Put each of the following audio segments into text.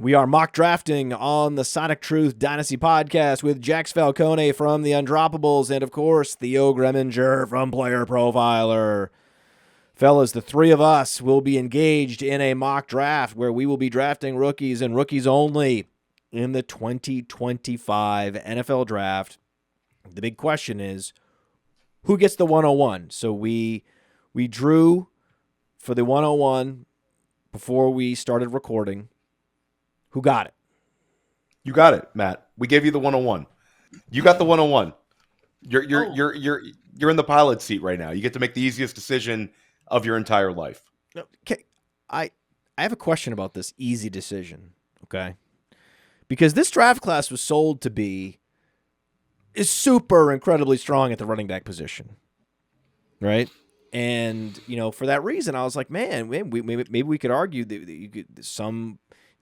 We are mock drafting on the Sonic Truth Dynasty podcast with Jax Falcone from the Undroppables and, of course, Theo Greminger from Player Profiler. Fellas, the three of us will be engaged in a mock draft where we will be drafting rookies and rookies only in the 2025 NFL Draft. The big question is, who gets the 101? So we drew for the 101 before we started recording. Who got it? You got it, Matt. We gave you the 101. You got the 101. You're in the pilot seat right now. You get to make the easiest decision of your entire life. Okay, I have a question about this easy decision, okay? Because this draft class was sold to be is super incredibly strong at the running back position, right? And, for that reason, I was like, man, maybe we could argue that you could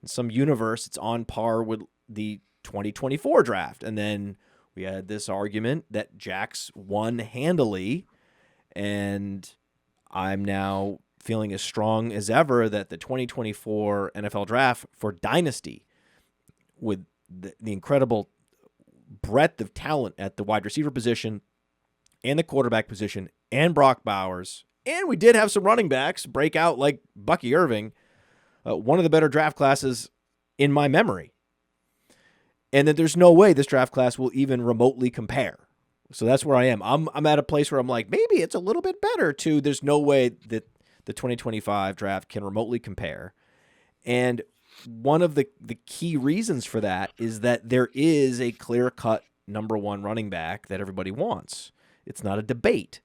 in some universe, it's on par with the 2024 draft. And then we had this argument that Jax won handily, and I'm now feeling as strong as ever that the 2024 NFL draft for Dynasty, with the incredible breadth of talent at the wide receiver position and the quarterback position and Brock Bowers, and we did have some running backs break out like Bucky Irving, one of the better draft classes in my memory. And that there's no way this draft class will even remotely compare. So that's where I am. I'm at a place where I'm like, maybe it's a little bit better too. There's no way that the 2025 draft can remotely compare. And one of the key reasons for that is that there is a clear-cut number one running back that everybody wants. It's not a debate.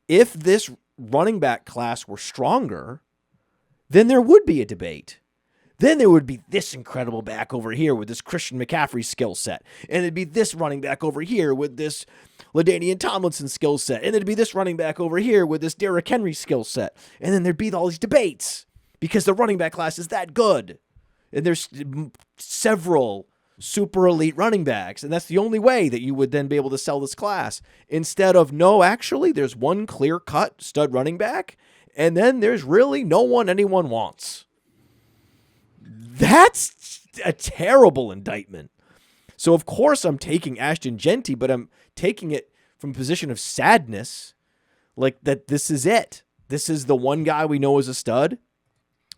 If this running back class were stronger, then there would be a debate. Then there would be this incredible back over here with this Christian McCaffrey skill set. And it'd be this running back over here with this LaDainian Tomlinson skill set. And it'd be this running back over here with this Derrick Henry skill set. And then there'd be all these debates because the running back class is that good. And there's several super elite running backs. And that's the only way that you would then be able to sell this class. Instead of, no, actually, there's one clear-cut stud running back. And then there's really no one anyone wants. That's a terrible indictment. So, of course, I'm taking Ashton Jeanty, but I'm taking it from a position of sadness, like that this is it. This is the one guy we know is a stud.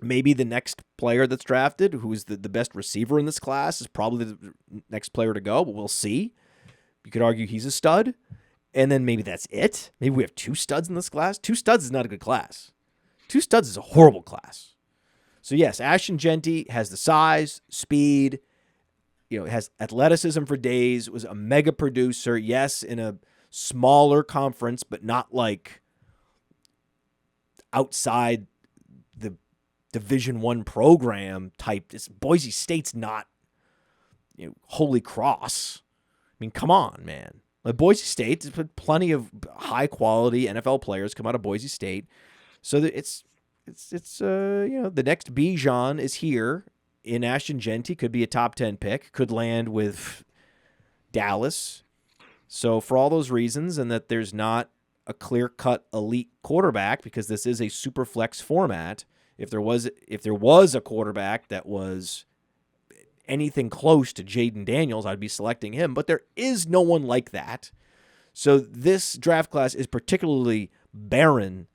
Maybe the next player that's drafted, who's the best receiver in this class, is probably the next player to go, but we'll see. You could argue he's a stud. And then maybe that's it. Maybe we have two studs in this class. Two studs is not a good class. Two studs is a horrible class. So yes, Ashton Jeanty has the size, speed, has athleticism for days, was a mega producer. Yes, in a smaller conference, but not like outside the Division I program type. Boise State's not, Holy Cross. I mean, come on, man. Like Boise State, there's been plenty of high-quality NFL players come out of Boise State. So that it's the next Bijan is here in Ashton Jeanty. Could be a top 10 pick. Could land with Dallas. So for all those reasons, and that there's not a clear-cut elite quarterback, because this is a super flex format. If there was a quarterback that was anything close to Jaden Daniels, I'd be selecting him, but there is no one like that. So this draft class is particularly barren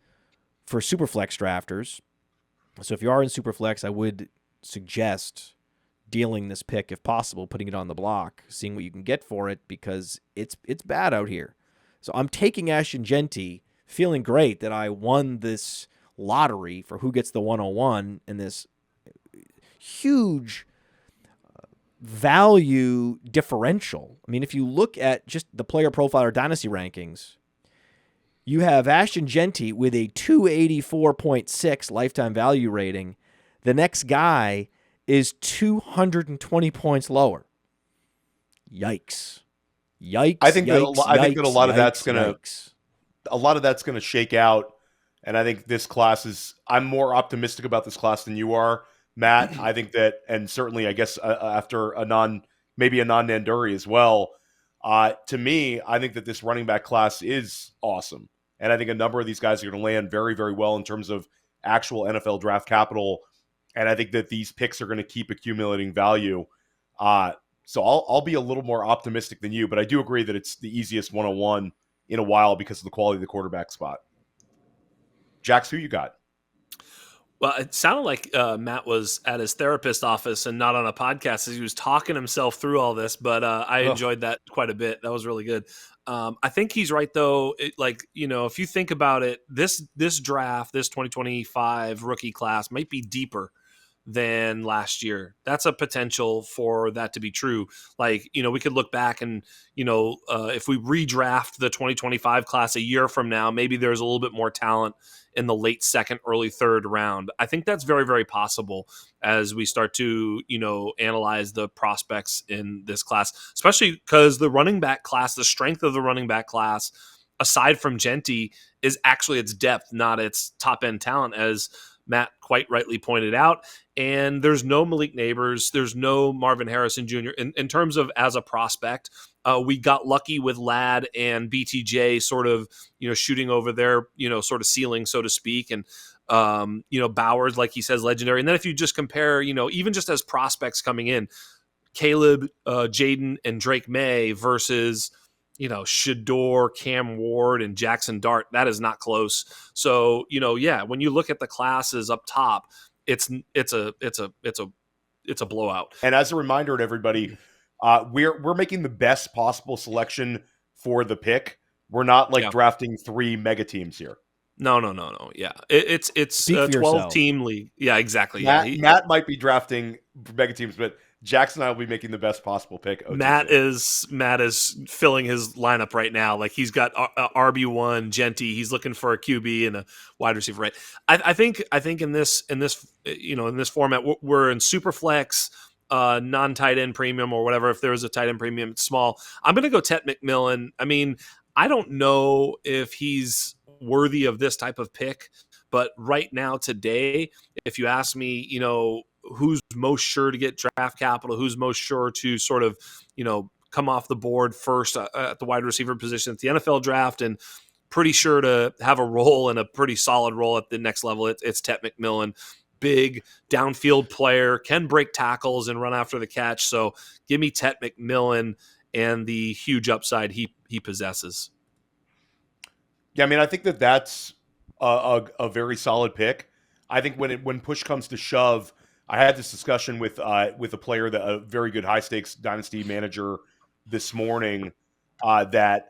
for Superflex drafters. So if you are in Superflex, I would suggest dealing this pick if possible, putting it on the block, seeing what you can get for it, because it's bad out here. So I'm taking Ashton Jeanty, feeling great that I won this lottery for who gets the 101 in this huge value differential. I mean, if you look at just the Player Profiler Dynasty rankings, you have Ashton Jeanty with a 284.6 lifetime value rating. The next guy is 220 points lower. Yikes. I think that a lot of that's gonna shake out, and I think this class is. I'm more optimistic about this class than you are, Matt. I think that, and certainly, I guess after maybe a non-Nanduri as well. To me, I think that this running back class is awesome, and I think a number of these guys are going to land very, very well in terms of actual NFL draft capital. and I think that these picks are going to keep accumulating value. So I'll be a little more optimistic than you, but I do agree that it's the easiest 101 in a while because of the quality of the quarterback spot. Jax, who you got? Well, it sounded like Matt was at his therapist's office and not on a podcast as he was talking himself through all this, but I enjoyed that quite a bit. That was really good. I think he's right, though. If you think about it, this draft, this 2025 rookie class might be deeper than last year. That's a potential for that to be true. We could look back and, if we redraft the 2025 class a year from now, maybe there's a little bit more talent in the late second, early third round. I think that's very, very possible as we start to, analyze the prospects in this class, especially because the running back class, the strength of the running back class, aside from Jeanty, is actually its depth, not its top end talent, as Matt quite rightly pointed out. And there's no Malik Neighbors. There's no Marvin Harrison Jr. In terms of as a prospect, we got lucky with Ladd and BTJ sort of, shooting over their, sort of ceiling, so to speak. And, Bowers, like he says, legendary. And then if you just compare, even just as prospects coming in, Kaleb, Jaden, and Drake May versus, Shedeur, Cam Ward, and Jaxson Dart, that is not close. So, when you look at the classes up top, it's a blowout. And as a reminder to everybody, we're making the best possible selection for the pick. We're not drafting 3 mega teams here. No. Yeah, it's a 12-team league. Yeah, exactly. Matt might be drafting mega teams, but Jaxson and I will be making the best possible pick. Matt is filling his lineup right now. Like he's got RB1, Jeanty. He's looking for a QB and a wide receiver. Right. I think in this format we're in super flex, non-tight end premium or whatever. If there is a tight end premium, it's small. I'm going to go Tet McMillan. I mean, I don't know if he's worthy of this type of pick, but right now today, if you ask me, who's most sure to get draft capital, who's most sure to sort of, come off the board first at the wide receiver position at the NFL draft and pretty sure to have a role and a pretty solid role at the next level, it's Tet McMillan. Big downfield player, can break tackles and run after the catch. So give me Tet McMillan and the huge upside he possesses. Yeah, I mean, I think that's a very solid pick. I think when push comes to shove, I had this discussion with a player, a very good high stakes dynasty manager this morning. That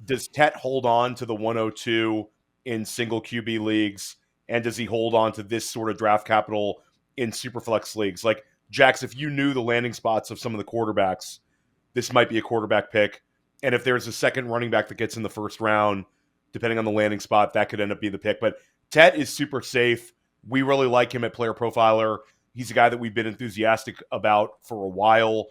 does Tet hold on to the 102 in single QB leagues, and does he hold on to this sort of draft capital in superflex leagues? Like Jax, if you knew the landing spots of some of the quarterbacks, this might be a quarterback pick. And if there's a second running back that gets in the first round, depending on the landing spot, that could end up being the pick. But Tet is super safe. We really like him at Player Profiler. He's a guy that we've been enthusiastic about for a while.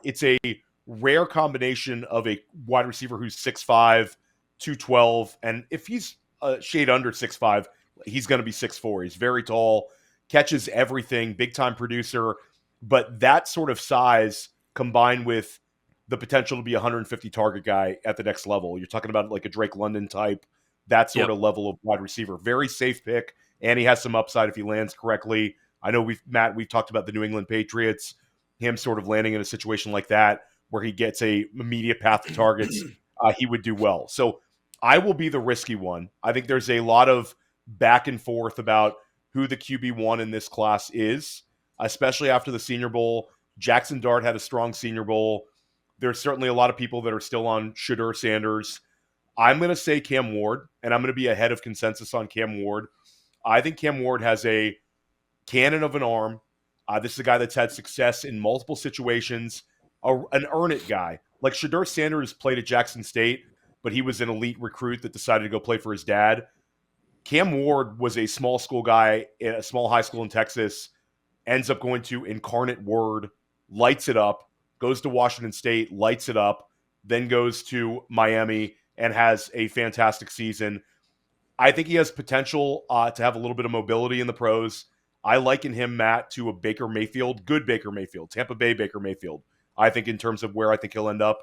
It's a rare combination of a wide receiver who's 6'5", 212, and if he's a shade under 6'5", he's going to be 6'4". He's very tall, catches everything, big-time producer. But that sort of size combined with the potential to be a 150 target guy at the next level. You're talking about like a Drake London type, that sort of level of wide receiver. Very safe pick, and he has some upside if he lands correctly. I know we've talked about the New England Patriots, him sort of landing in a situation like that where he gets a immediate path to targets. He would do well. So I will be the risky one. I think there's a lot of back and forth about who the QB1 in this class is, especially after the Senior Bowl. Jaxson Dart had a strong Senior Bowl. There's certainly a lot of people that are still on Shedeur Sanders. I'm going to say Cam Ward, and I'm going to be ahead of consensus on Cam Ward. I think Cam Ward has a cannon of an arm. This is a guy that's had success in multiple situations, an earn-it guy. Like Shedeur Sanders played at Jackson State, but he was an elite recruit that decided to go play for his dad. Cam Ward was a small school guy in a small high school in Texas, ends up going to Incarnate Word, lights it up, goes to Washington State, lights it up, then goes to Miami and has a fantastic season. I think he has potential to have a little bit of mobility in the pros. I liken him, Matt, to a Baker Mayfield, good Baker Mayfield, Tampa Bay Baker Mayfield, I think, in terms of where I think he'll end up.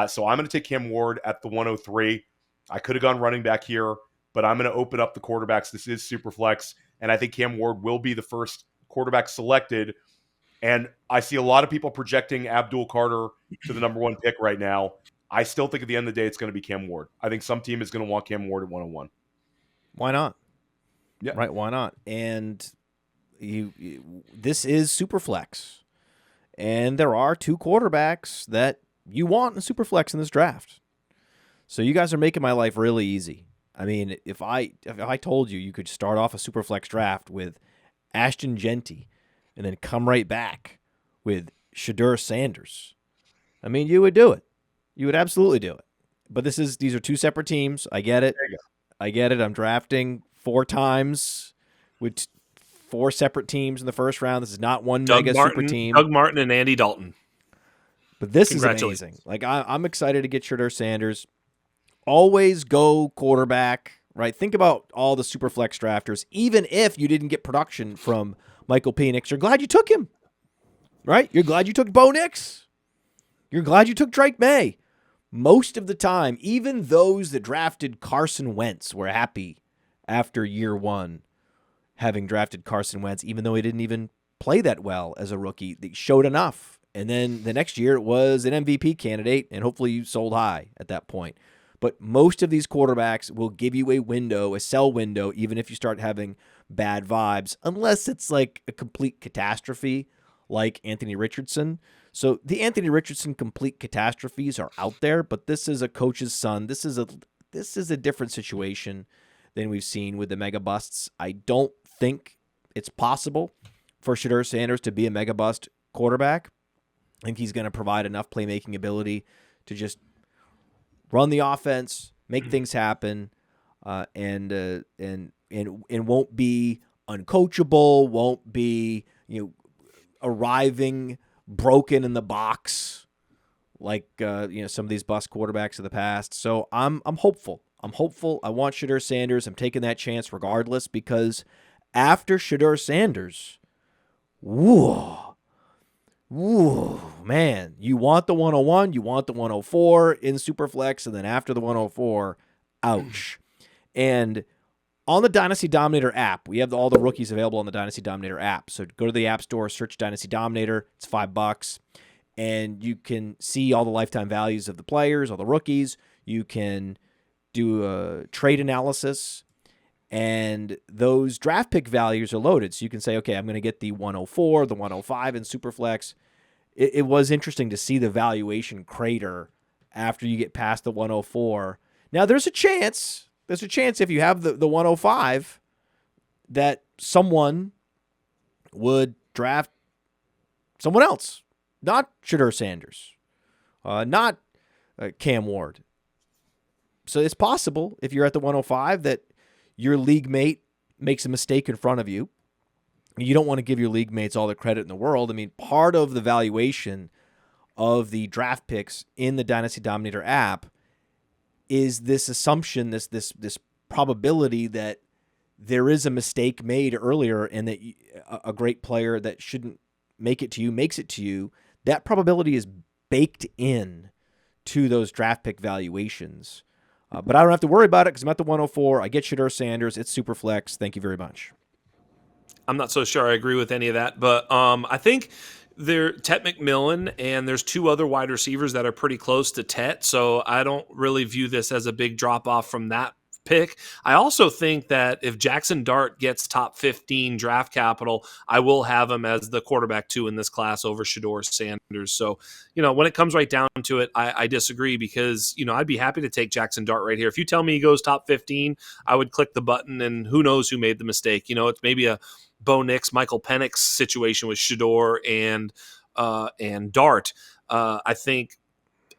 So I'm going to take Cam Ward at the 103. I could have gone running back here, but I'm going to open up the quarterbacks. This is Superflex, and I think Cam Ward will be the first quarterback selected. And I see a lot of people projecting Abdul Carter to the number 1 pick right now. I still think at the end of the day, it's going to be Cam Ward. I think some team is going to want Cam Ward at 101. Why not? Yeah. Right, why not? And this is Superflex. And there are 2 quarterbacks that you want in Superflex in this draft. So you guys are making my life really easy. I mean, if I told you could start off a Superflex draft with Ashton Jeanty and then come right back with Shedeur Sanders, I mean, you would do it. You would absolutely do it. But these are 2 separate teams. I get it. I get it. I'm drafting 4 times with 4 separate teams in the first round. This is not one super team. Doug Martin and Andy Dalton. But this is amazing. Like I'm excited to get Shedeur Sanders. Always go quarterback, right? Think about all the Superflex drafters. Even if you didn't get production from Michael Penix, you're glad you took him, right? You're glad you took Bo Nix. You're glad you took Drake May. Most of the time, even those that drafted Carson Wentz were happy after year 1 having drafted Carson Wentz, even though he didn't even play that well as a rookie. They showed enough. And then the next year it was an MVP candidate, and hopefully you sold high at that point. But most of these quarterbacks will give you a sell window, even if you start having bad vibes, unless it's like a complete catastrophe like Anthony Richardson. So the Anthony Richardson complete catastrophes are out there, but this is a coach's son. This is a different situation than we've seen with the mega busts. I don't think it's possible for Shedeur Sanders to be a mega bust quarterback. I think he's going to provide enough playmaking ability to just run the offense, make things happen, and won't be uncoachable, won't be arriving broken in the box like some of these bust quarterbacks of the past. So I'm hopeful. I want Shedeur Sanders. I'm taking that chance regardless, because after Shedeur Sanders, whoa, man, you want the 101, you want the 104 in Superflex, and then after the 104, ouch. And on the Dynasty Dominator app, we have all the rookies available on the Dynasty Dominator app. So go to the App Store, search Dynasty Dominator. It's $5, and you can see all the lifetime values of the players, all the rookies. You can do a trade analysis, and those draft pick values are loaded. So you can say, okay, I'm going to get the 104, the 105 in Superflex. It was interesting to see the valuation crater after you get past the 104. Now, there's a chance if you have the 105 that someone would draft someone else, not Shedeur Sanders, not Cam Ward. So it's possible if you're at the 105 that your league mate makes a mistake in front of you. You don't want to give your league mates all the credit in the world. I mean, part of the valuation of the draft picks in the Dynasty Dominator app is this assumption, this probability that there is a mistake made earlier and that a great player that shouldn't make it to you makes it to you. That probability is baked in to those draft pick valuations. But I don't have to worry about it because I'm at the 104. I get Shedeur Sanders. It's Superflex. Thank you very much. I'm not so sure I agree with any of that, but I think Tet McMillan, and there's 2 other wide receivers that are pretty close to Tet, so I don't really view this as a big drop-off from that pick. I also think that if Jaxson Dart gets top 15 draft capital, I will have him as the quarterback 2 in this class over Shedeur Sanders. So, when it comes right down to it, I disagree because, I'd be happy to take Jaxson Dart right here. If you tell me he goes top 15, I would click the button, and who knows who made the mistake. It's maybe a Bo Nix, Michael Penix situation with Shedeur and Dart. I think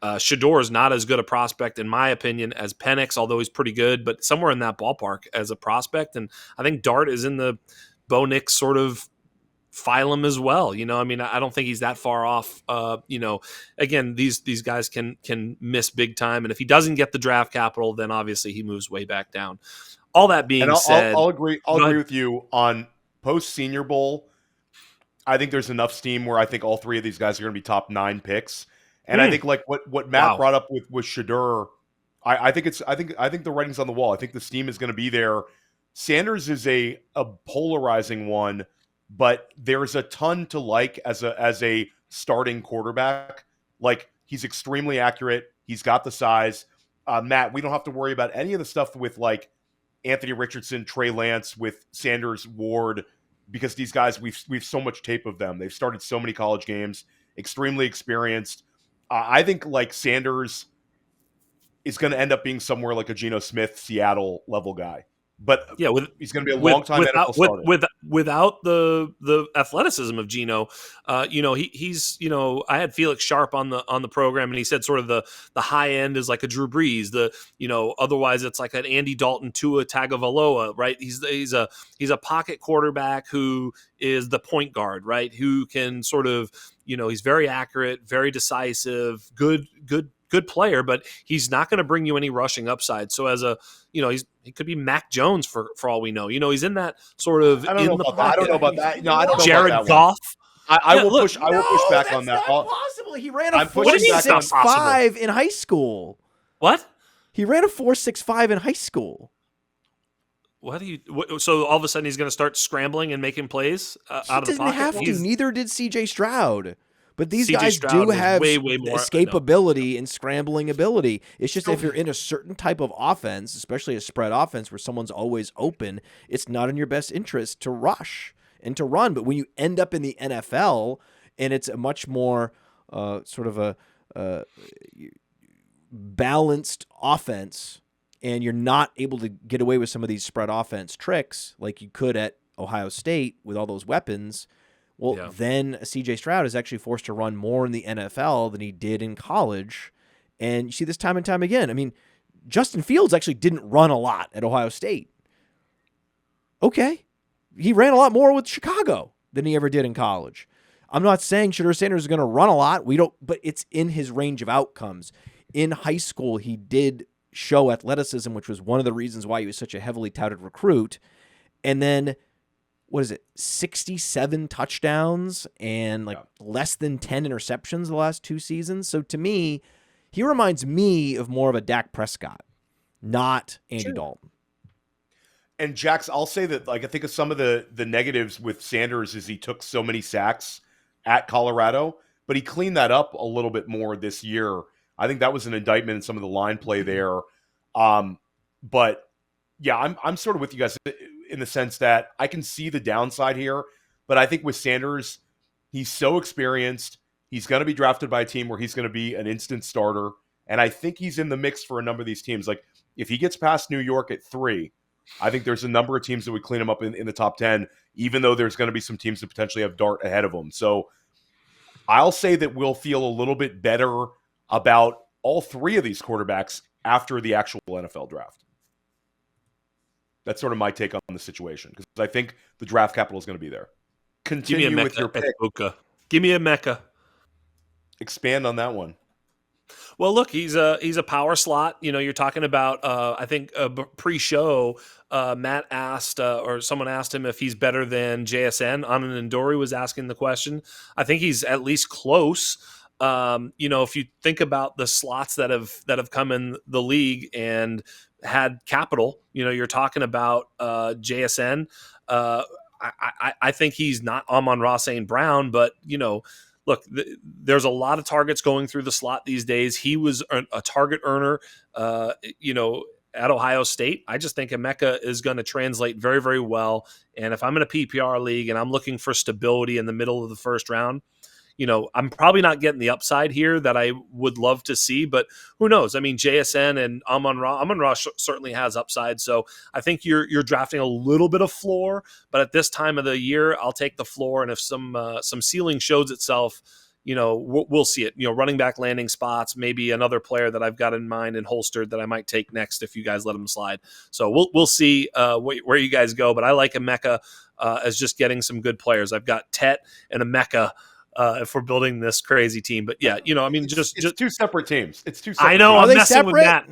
Shedeur is not as good a prospect, in my opinion, as Penix, although he's pretty good, but somewhere in that ballpark as a prospect. And I think Dart is in the Bo Nix sort of phylum as well. I don't think he's that far off. Again, these guys can miss big time. And if he doesn't get the draft capital, then obviously he moves way back down. All that being said, I'll agree with you on post Senior Bowl. I think there's enough steam where I think all 3 of these guys are going to be top 9 picks. And I think like what Matt brought up with Shedeur, I think the writing's on the wall. I think the steam is going to be there. Sanders is a polarizing one but there's a ton to like as a starting quarterback. Like, he's extremely accurate. He's got the size. Matt, we don't have to worry about any of the stuff with like Anthony Richardson, Trey Lance, with Sanders, Ward, because these guys, we've so much tape of them. They've started so many college games, extremely experienced. I think like Sanders is going to end up being somewhere like a Geno Smith, Seattle level guy. But yeah, he's going to be a long time NFL starter. Without the athleticism of Geno, he's I had Felix Sharp on the program, and he said sort of the high end is like a Drew Brees. Otherwise it's like an Andy Dalton, Tua Tagovailoa, right? He's a pocket quarterback who is the point guard, right? Who can sort of he's very accurate, very decisive, good player, but he's not going to bring you any rushing upside. So as he could be Mac Jones for all we know. He's in that sort of. I don't know about that. No, I don't know Jared about that Goff. I will push back on that. Not possible. He ran a 4.65 in high school. What? He ran a 4.65 in high school. So all of a sudden he's going to start scrambling and making plays out of the pocket? He doesn't have to. Neither did C.J. Stroud. But these guys Stroud do have way more escapability and scrambling ability. It's just if you're in a certain type of offense, especially a spread offense where someone's always open, it's not in your best interest to rush and to run. But when you end up in the NFL and it's a much more sort of a balanced offense, and you're not able to get away with some of these spread offense tricks like you could at Ohio State with all those weapons, then C.J. Stroud is actually forced to run more in the NFL than he did in college. And you see this time and time again. I mean, Justin Fields actually didn't run a lot at Ohio State. Okay. He ran a lot more with Chicago than he ever did in college. I'm not saying Shedeur Sanders is going to run a lot. But it's in his range of outcomes. In high school, he did show athleticism, which was one of the reasons why he was such a heavily touted recruit. And then 67 touchdowns and less than 10 interceptions the last 2 seasons. So to me, he reminds me of more of a Dak Prescott, not Andy Dalton. And Jax, I'll say that I think of some of the negatives with Sanders is he took so many sacks at Colorado, but he cleaned that up a little bit more this year. I think that was an indictment in some of the line play there. But yeah, I'm sort of with you guys in the sense that I can see the downside here, but I think with Sanders, he's so experienced. He's going to be drafted by a team where he's going to be an instant starter. And I think he's in the mix for a number of these teams. Like if he gets past New York at 3, I think there's a number of teams that would clean him up in the top 10, even though there's going to be some teams that potentially have Dart ahead of him. So I'll say that we'll feel a little bit better about all 3 of these quarterbacks after the actual NFL draft. That's sort of my take on the situation, because I think the draft capital is going to be there. Continue with your pick. Egbuka. Give me Emeka. Expand on that one. Well, look, he's a power slot. You're talking about. I think pre-show, Matt asked, or someone asked him if he's better than JSN. Anand Ndori was asking the question. I think he's at least close. If you think about the slots that have come in the league and had capital, you're talking about JSN. I think he's not Amon-Ra St. Brown, but look, there's a lot of targets going through the slot these days. He was a target earner, at Ohio State. I just think Emeka is going to translate very, very well. And if I'm in a PPR league and I'm looking for stability in the middle of the first round, I'm probably not getting the upside here that I would love to see, but who knows? I mean, JSN and Amon-Ra certainly has upside. So I think you're drafting a little bit of floor, but at this time of the year, I'll take the floor. And if some ceiling shows itself, we'll see it. Running back landing spots, maybe another player that I've got in mind and holstered that I might take next if you guys let him slide. So we'll see where you guys go. But I like Emeka as just getting some good players. I've got Tet and Emeka. If we're building this crazy team, but yeah, it's just 2 separate teams. It's 2 separate. I know. Teams. I'm messing with Matt.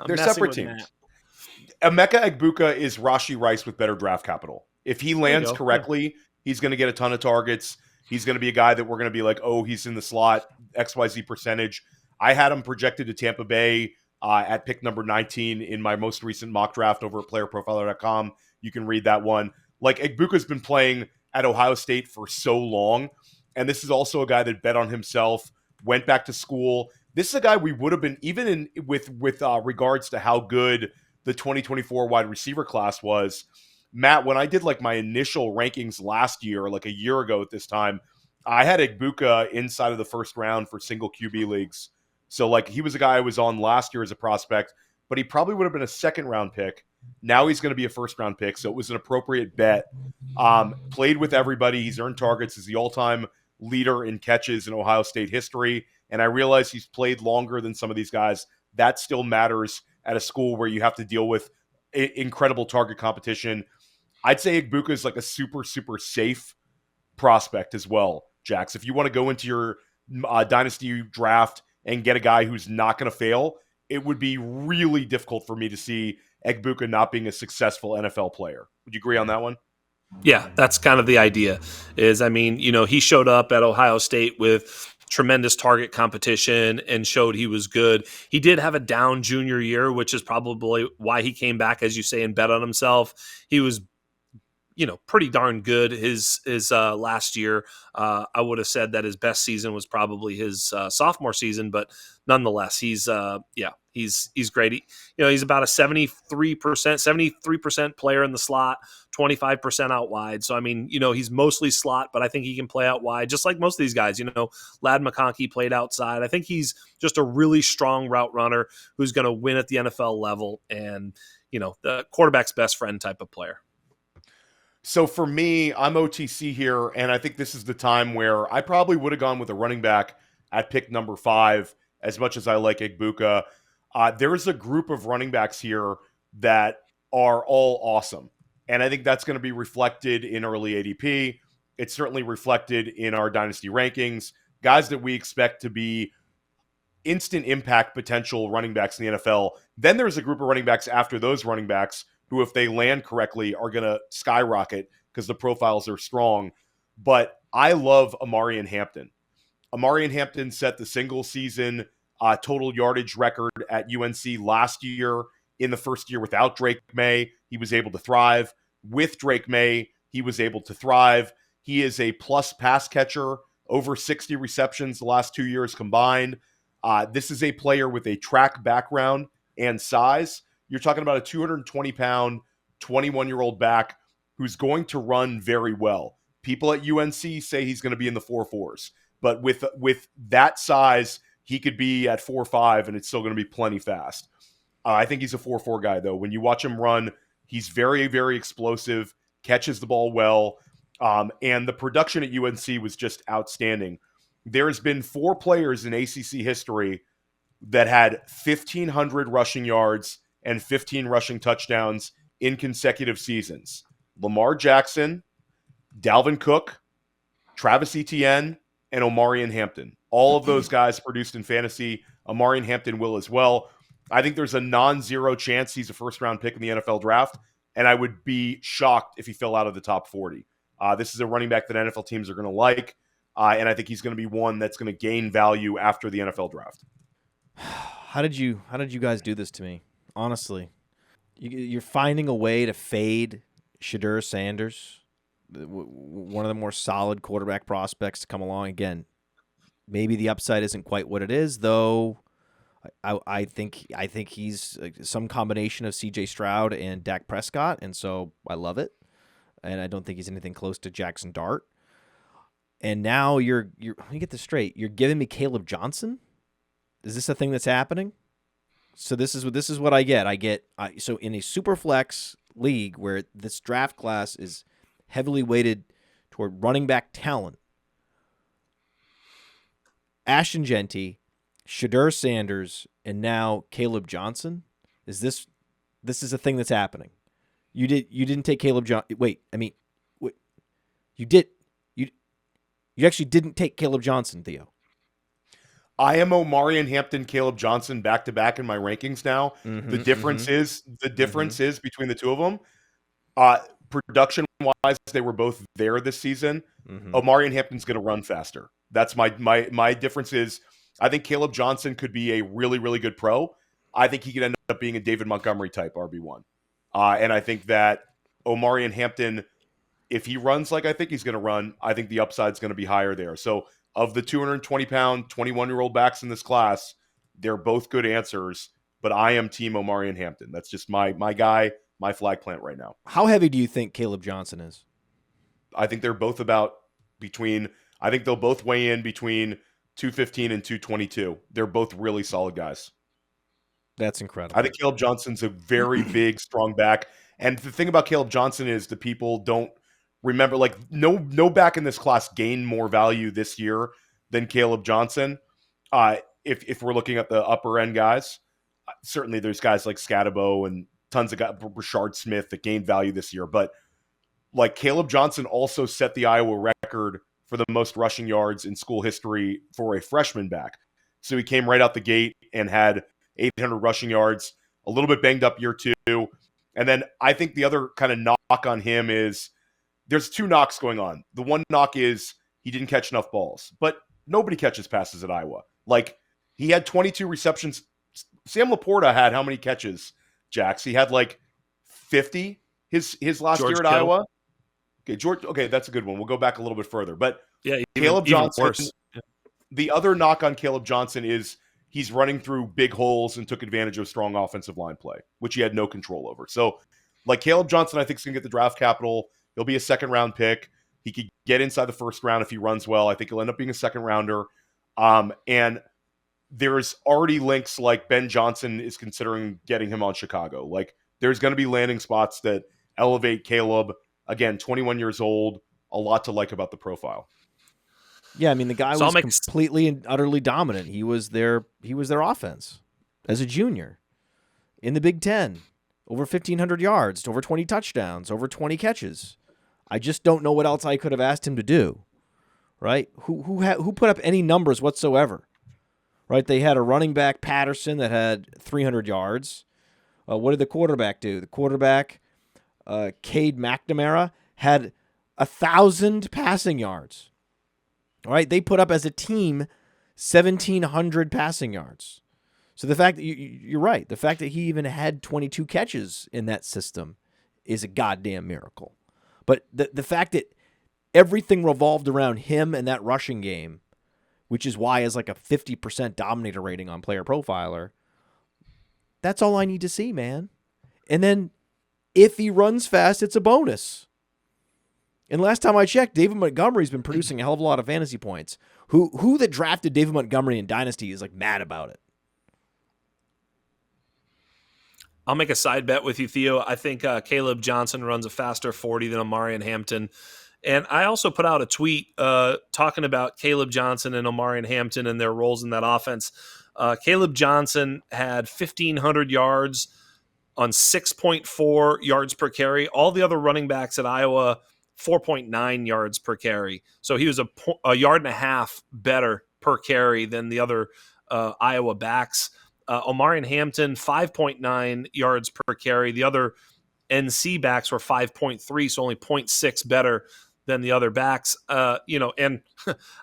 They're separate teams. Emeka Egbuka is Rashee Rice with better draft capital. If he lands correctly, he's going to get a ton of targets. He's going to be a guy that we're going to be like, oh, he's in the slot, XYZ percentage. I had him projected to Tampa Bay at pick number 19 in my most recent mock draft over at playerprofiler.com. You can read that one. Like Egbuka's been playing at Ohio State for so long. And this is also a guy that bet on himself, went back to school. This is a guy we would have been, even with regards to how good the 2024 wide receiver class was. Matt, when I did like my initial rankings last year, like a year ago at this time, I had Egbuka inside of the first round for single QB leagues. So like he was a guy I was on last year as a prospect, but he probably would have been a second round pick. Now he's going to be a first round pick. So it was an appropriate bet. Played with everybody. He's earned targets. He's the all-time leader in catches in Ohio State history. And I realize he's played longer than some of these guys. That still matters at a school where you have to deal with incredible target competition. I'd say Egbuka is like a super, super safe prospect as well, Jax. If you want to go into your Dynasty draft and get a guy who's not going to fail, it would be really difficult for me to see Egbuka not being a successful NFL player. Would you agree on that one? Yeah, that's kind of the idea. He showed up at Ohio State with tremendous target competition and showed he was good. He did have a down junior year, which is probably why he came back, as you say, and bet on himself. He was pretty darn good his last year. I would have said that his best season was probably his sophomore season, but nonetheless, he's great. He's about a 73% player in the slot, 25% out wide. So, he's mostly slot, but I think he can play out wide, just like most of these guys. Ladd McConkey played outside. I think he's just a really strong route runner who's going to win at the NFL level and, the quarterback's best friend type of player. So for me, I'm OTC here, and I think this is the time where I probably would have gone with a running back at pick number 5, as much as I like Egbuka. There's a group of running backs here that are all awesome, and I think that's going to be reflected in early ADP. It's certainly reflected in our Dynasty rankings. Guys that we expect to be instant impact potential running backs in the NFL. Then there's a group of running backs after those running backs who, if they land correctly, are going to skyrocket because the profiles are strong. But I love Omarion Hampton. Omarion Hampton set the single season total yardage record at UNC last year. In the first year without Drake May, he was able to thrive. With Drake May, he was able to thrive. He is a plus pass catcher, over 60 receptions the last 2 years combined. This is a player with a track background and size. You're talking about a 220-pound, 21-year-old back who's going to run very well. People at UNC say he's going to be in the 4.4s, but with that size, he could be at 4.5, and it's still going to be plenty fast. I think he's a 4.4 guy, though. When you watch him run, he's very, very explosive, catches the ball well, and the production at UNC was just outstanding. There's been 4 players in ACC history that had 1,500 rushing yards and 15 rushing touchdowns in consecutive seasons. Lamar Jackson, Dalvin Cook, Travis Etienne, and Omarion Hampton. All of those guys produced in fantasy. Omarion Hampton will as well. I think there's a non-zero chance he's a first-round pick in the NFL draft, and I would be shocked if he fell out of the top 40. This is a running back that NFL teams are going to like, and I think he's going to be one that's going to gain value after the NFL draft. How did you guys do this to me? Honestly, you're finding a way to fade Shedeur Sanders, one of the more solid quarterback prospects to come along. Again, maybe the upside isn't quite what it is, though. I think he's some combination of C.J. Stroud and Dak Prescott, and so I love it. And I don't think he's anything close to Jaxson Dart. And now let me get this straight. You're giving me Caleb Johnson? Is this a thing that's happening? So this is what I get. So in a super flex league where this draft class is heavily weighted toward running back talent, Ashton Jeanty, Shedeur Sanders, and now Caleb Johnson. This is a thing that's happening. You didn't take Caleb Johnson. Wait. You did. You actually didn't take Caleb Johnson, Theo. I am Omarion Hampton, Caleb Johnson back-to-back in my rankings now. The difference is between the two of them. Production-wise, they were both there this season. Omarion Hampton's going to run faster. That's my difference is I think Caleb Johnson could be a really, really good pro. I think he could end up being a David Montgomery type RB1. And I think that Omarion Hampton if he runs like I think he's going to run, I think the upside's going to be higher there. So of the 220-pound, 21-year-old backs in this class, they're both good answers, but I am team Omarion Hampton. That's just my guy, my flag plant right now. How heavy do you think Kaleb Johnson is? I think they're both about I think they'll both weigh in between 215 and 222. They're both really solid guys. That's incredible. I think Kaleb Johnson's a very big, strong back. And the thing about Kaleb Johnson is the people don't remember, like, no back in this class gained more value this year than Kaleb Johnson. If we're looking at the upper end guys, certainly there's guys like Scatabo and tons of guys, Brashard Smith, that gained value this year. But like, Kaleb Johnson also set the Iowa record for the most rushing yards in school history for a freshman back. So he came right out the gate and had 800 rushing yards, a little bit banged up year 2. And then I think the other kind of knock on him is there's 2 knocks going on. The one knock is he didn't catch enough balls, but nobody catches passes at Iowa. Like, he had 22 receptions. Sam Laporta had how many catches, Jax? He had like 50 his last year at Iowa. Okay, that's a good one. We'll go back a little bit further. But yeah, Kaleb Johnson, the other knock on Kaleb Johnson is he's running through big holes and took advantage of strong offensive line play, which he had no control over. So, like, Kaleb Johnson, I think, is going to get the draft capital. He'll be a second-round pick. He could get inside the first round if he runs well. I think he'll end up being a second-rounder. And there's already links, like Ben Johnson is considering getting him on Chicago. Like, there's going to be landing spots that elevate Kaleb. Again, 21 years old, a lot to like about the profile. Yeah, I mean, the guy was completely and utterly dominant. He was their offense as a junior in the Big Ten. Over 1,500 yards, over 20 touchdowns, over 20 catches. I just don't know what else I could have asked him to do, right? Who put up any numbers whatsoever, right? They had a running back, Patterson, that had 300 yards. What did the quarterback do? The quarterback, Cade McNamara, had 1,000 passing yards. All right, they put up as a team 1,700 passing yards. So the fact that you're right, the fact that he even had 22 catches in that system is a goddamn miracle. But the fact that everything revolved around him and that rushing game, which is why is like a 50% dominator rating on Player Profiler, that's all I need to see, man. And then if he runs fast, it's a bonus. And last time I checked, David Montgomery's been producing a hell of a lot of fantasy points. Who that drafted David Montgomery in Dynasty is like mad about it? I'll make a side bet with you, Theo. I think Kaleb Johnson runs a faster 40 than Omarion Hampton. And I also put out a tweet talking about Kaleb Johnson and Omarion Hampton and their roles in that offense. Kaleb Johnson had 1,500 yards on 6.4 yards per carry. All the other running backs at Iowa, 4.9 yards per carry. So he was a yard and a half better per carry than the other Iowa backs. Omarion Hampton, 5.9 yards per carry. The other NC backs were 5.3, so only 0.6 better than the other backs. And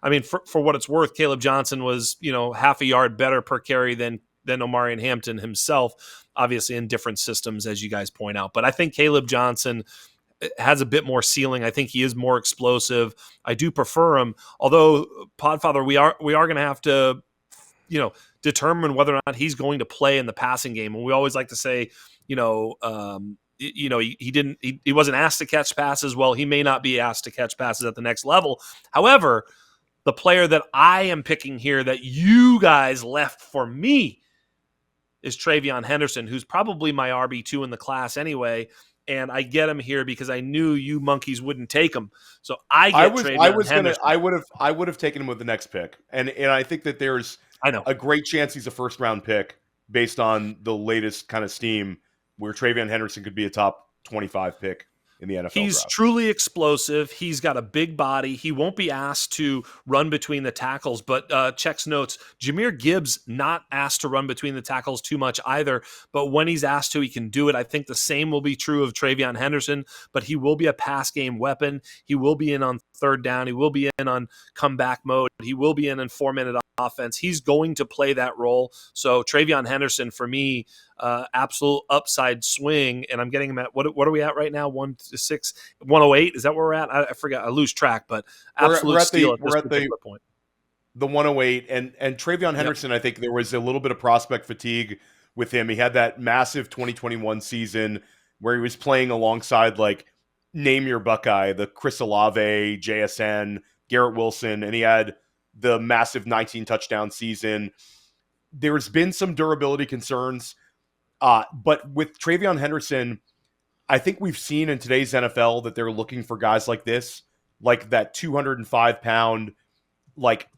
I mean, for what it's worth, Kaleb Johnson was, half a yard better per carry than Omarion Hampton himself, obviously in different systems, as you guys point out. But I think Kaleb Johnson has a bit more ceiling. I think he is more explosive. I do prefer him, although, Podfather, we are going to have to, determine whether or not he's going to play in the passing game. And we always like to say, he wasn't asked to catch passes. Well, he may not be asked to catch passes at the next level. However, the player that I am picking here that you guys left for me is TreVeyon Henderson, who's probably my RB2 in the class anyway. And I get him here because I knew you monkeys wouldn't take him. So TreVeyon Henderson. I would have taken him with the next pick. And I think that there's a great chance he's a first round pick based on the latest kind of steam where TreVeyon Henderson could be a top 25 pick in the NFL He's draft. Truly explosive. He's got a big body. He won't be asked to run between the tackles, but checks notes. Jahmyr Gibbs not asked to run between the tackles too much either, but when he's asked to, he can do it. I think the same will be true of TreVeyon Henderson, but he will be a pass game weapon. He will be in on third down. He will be in on comeback mode. He will be in 4-minute offense. He's going to play that role. So TreVeyon Henderson, for me, absolute upside swing. And I'm getting him at, what are we at right now? 106, 108? Is that where we're at? I forgot. I lose track, but absolute steal at this particular point. The 108. And TreVeyon Henderson, I think there was a little bit of prospect fatigue with him. He had that massive 2021 season where he was playing alongside, like, name your Buckeye, the Chris Olave, JSN, Garrett Wilson, and he had the massive 19 touchdown season. There's been some durability concerns, but with TreVeyon Henderson, I think we've seen in today's NFL that they're looking for guys like this, like that 205-pound, like,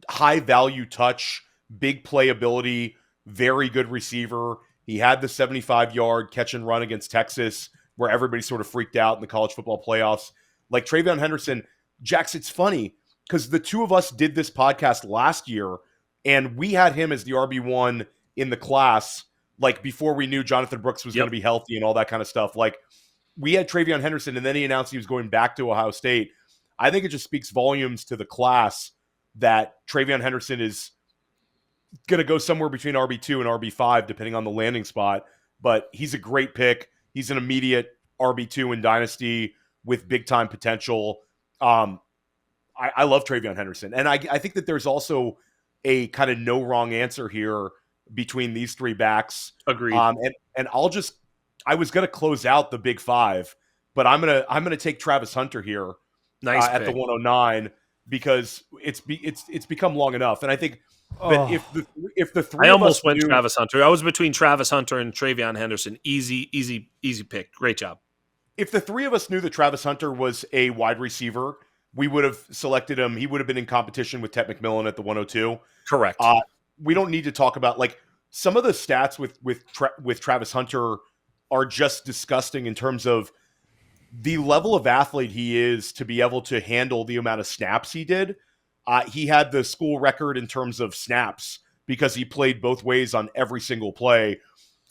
high-value touch, big playability, very good receiver. He had the 75-yard catch and run against Texas where everybody sort of freaked out in the college football playoffs. Like TreVeyon Henderson, Jax, it's funny because the two of us did this podcast last year and we had him as the RB1 in the class, like before we knew Jonathan Brooks was going to be healthy and all that kind of stuff. Like we had TreVeyon Henderson and then he announced he was going back to Ohio State. I think it just speaks volumes to the class that TreVeyon Henderson is going to go somewhere between RB2 and RB5, depending on the landing spot. But he's a great pick. He's an immediate RB2 in Dynasty with big-time potential. I love TreVeyon Henderson. And I think that there's also a kind of no wrong answer here between these three backs. Agreed. And I was going to close out the big five, but I'm going to take Travis Hunter here at the 109 because it's become long enough. And I think that if the three I of almost us went Travis Hunter. I was between Travis Hunter and TreVeyon Henderson. Easy pick. Great job. If the three of us knew that Travis Hunter was a wide receiver, we would have selected him. He would have been in competition with Tet McMillan at the 102. Correct. We don't need to talk about like some of the stats with Travis Hunter are just disgusting in terms of the level of athlete he is to be able to handle the amount of snaps he did. He had the school record in terms of snaps because he played both ways on every single play.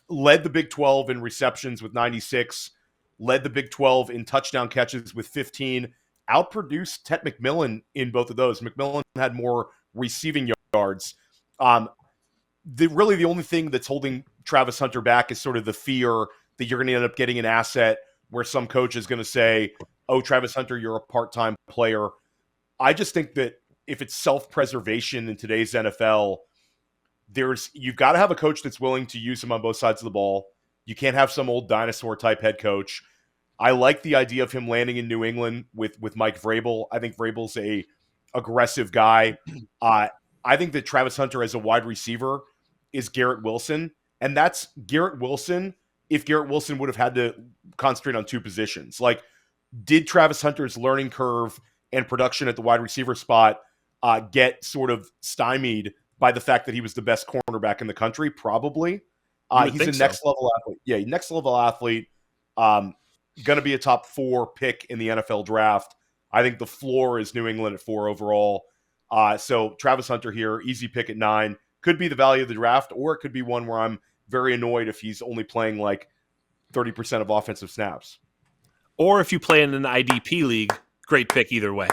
Led the Big 12 in receptions with 96. Led the Big 12 in touchdown catches with 15. Outproduced Tet McMillan in both of those. McMillan had more receiving yards. Really the only thing that's holding Travis Hunter back is sort of the fear that you're going to end up getting an asset where some coach is going to say, oh, Travis Hunter, you're a part-time player. I just think that if it's self-preservation in today's NFL, you've got to have a coach that's willing to use him on both sides of the ball. You can't have some old dinosaur-type head coach. I like the idea of him landing in New England with Mike Vrabel. I think Vrabel's a aggressive guy. I think that Travis Hunter as a wide receiver is Garrett Wilson, and that's Garrett Wilson if Garrett Wilson would have had to concentrate on two positions. Like, did Travis Hunter's learning curve and production at the wide receiver spot get sort of stymied by the fact that he was the best cornerback in the country? Probably. He's a next-level athlete. Yeah, next-level athlete. Going to be a top 4 pick in the NFL draft. I think the floor is New England at 4 overall. So Travis Hunter here, easy pick at 9. Could be the value of the draft, or it could be one where I'm very annoyed if he's only playing like 30% of offensive snaps. Or if you play in an IDP league, great pick either way.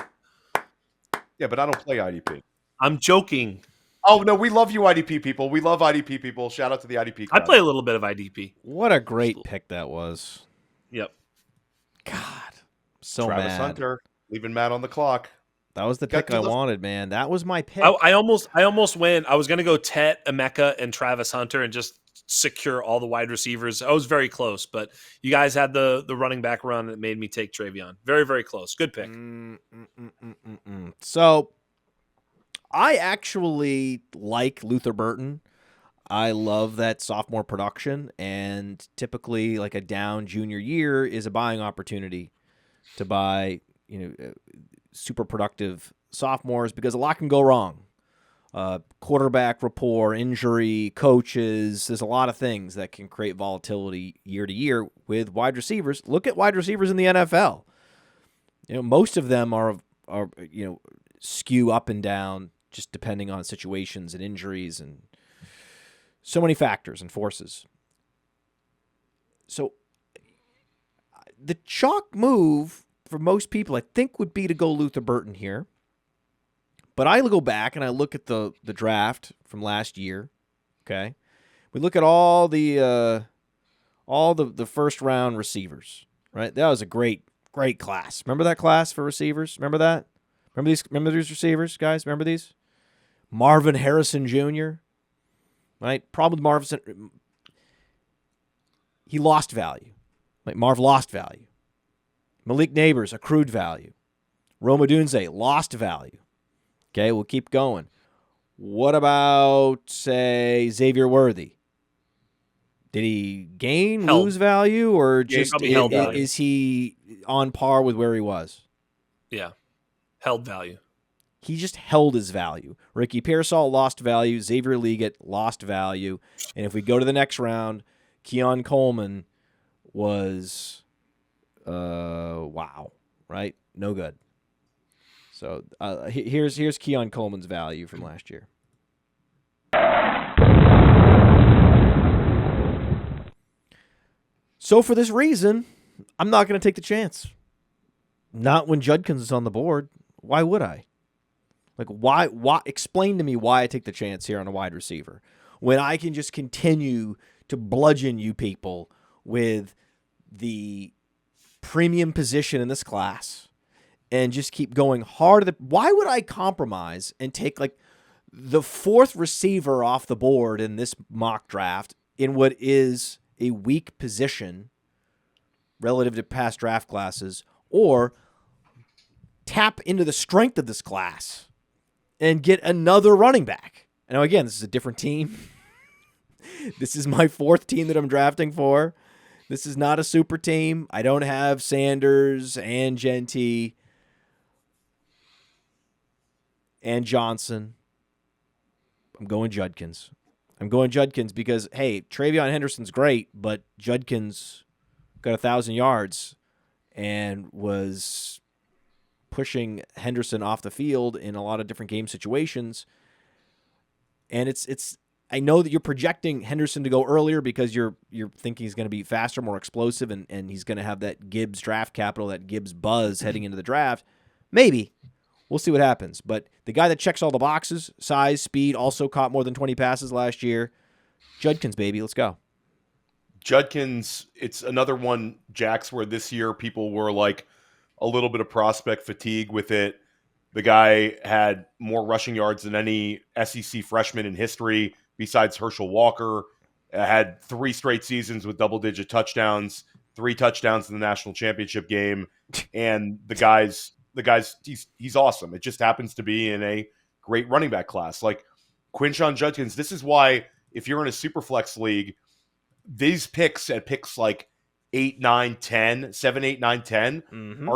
Yeah, but I don't play IDP. I'm joking. Oh, no, we love you IDP people. We love IDP people. Shout out to the IDP crowd. I play a little bit of IDP. What a great pick that was. Yep. God, so Travis mad. Hunter, leaving Matt on the clock. That was the pick I wanted, man. That was my pick. I almost went. I was going to go Tet, Emeka, and Travis Hunter and just secure all the wide receivers. I was very close, but you guys had the running back run that made me take TreVeyon. Very, very close. Good pick. So I actually like Luther Burton. I love that sophomore production, and typically like a down junior year is a buying opportunity to buy, super productive sophomores because a lot can go wrong. Quarterback rapport, injury, coaches, there's a lot of things that can create volatility year to year with wide receivers. Look at wide receivers in the NFL. Most of them are skew up and down just depending on situations and injuries and so many factors and forces. So the chalk move for most people, I think, would be to go Luther Burton here. But I go back and I look at the draft from last year. Okay, we look at all the first round receivers. Right, that was a great class. Remember that class for receivers? Remember that? Remember these receivers, guys? Remember these? Marvin Harrison Jr. Right, problem with Marvin. He lost value. Like Marv lost value. Malik Neighbors accrued value. Rome Odunze lost value. Okay, we'll keep going. What about, say, Xavier Worthy? Did he lose value, or just is he on par with where he was? Yeah, held value. He just held his value. Ricky Pearsall lost value. Xavier Leggett lost value. And if we go to the next round, Keon Coleman was, wow, right? No good. So here's Keon Coleman's value from last year. So for this reason, I'm not going to take the chance. Not when Judkins is on the board. Why would I? Like, why? Explain to me why I take the chance here on a wide receiver when I can just continue to bludgeon you people with the premium position in this class and just keep going hard. Why would I compromise and take like the fourth receiver off the board in this mock draft in what is a weak position relative to past draft classes, or tap into the strength of this class and get another running back? And now, again, this is a different team. This is my fourth team that I'm drafting for. This is not a super team. I don't have Sanders and Jeanty and Johnson. I'm going Judkins. Because, hey, TreVeyon Henderson's great, but Judkins got 1,000 yards and was pushing Henderson off the field in a lot of different game situations. And it's I know that you're projecting Henderson to go earlier because you're thinking he's going to be faster, more explosive, and he's going to have that Gibbs draft capital, that Gibbs buzz heading into the draft. Maybe. We'll see what happens. But the guy that checks all the boxes, size, speed, also caught more than 20 passes last year. Judkins, baby. Let's go. Judkins, it's another one, Jax, where this year people were like a little bit of prospect fatigue with it. The guy had more rushing yards than any SEC freshman in history besides Herschel Walker. Had 3 straight seasons with double-digit touchdowns, 3 touchdowns in the national championship game. And the guy's he's awesome. It just happens to be in a great running back class. Like Quinshon Judkins, this is why if you're in a super flex league, these picks at picks like 8, 9, 10, 7, 8, 9, 10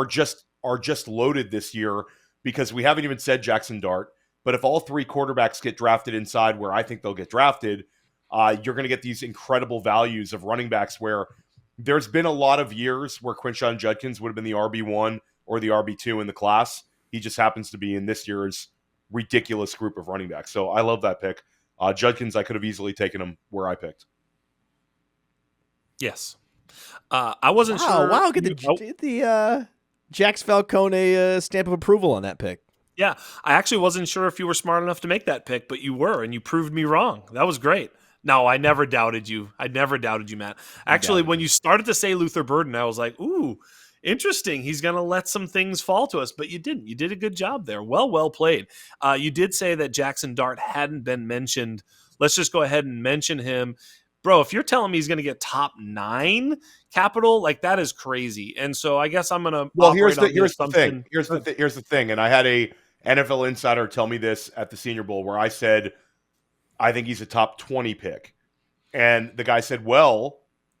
are just loaded this year, because we haven't even said Jaxson Dart. But if all 3 quarterbacks get drafted inside where I think they'll get drafted, you're going to get these incredible values of running backs where there's been a lot of years where Quinshon Judkins would have been the RB1 or the RB2 in the class. He just happens to be in this year's ridiculous group of running backs. So I love that pick. Judkins, I could have easily taken him where I picked. Yes. I wasn't sure. Wow, get the Jax Falcone stamp of approval on that pick. Yeah, I actually wasn't sure if you were smart enough to make that pick, but you were, and you proved me wrong. That was great. No, I never doubted you. Matt. Actually, when you started to say Luther Burden, I was like, ooh, interesting. He's going to let some things fall to us, but you didn't. You did a good job there. Well played. You did say that Jaxson Dart hadn't been mentioned. Let's just go ahead and mention him. Bro, if you're telling me he's going to get top 9 capital, like that is crazy. And so I guess I'm going to. Well, here's the thing. Here's the thing. And I had a NFL insider tell me this at the Senior Bowl where I said, I think he's a top 20 pick. And the guy said, well,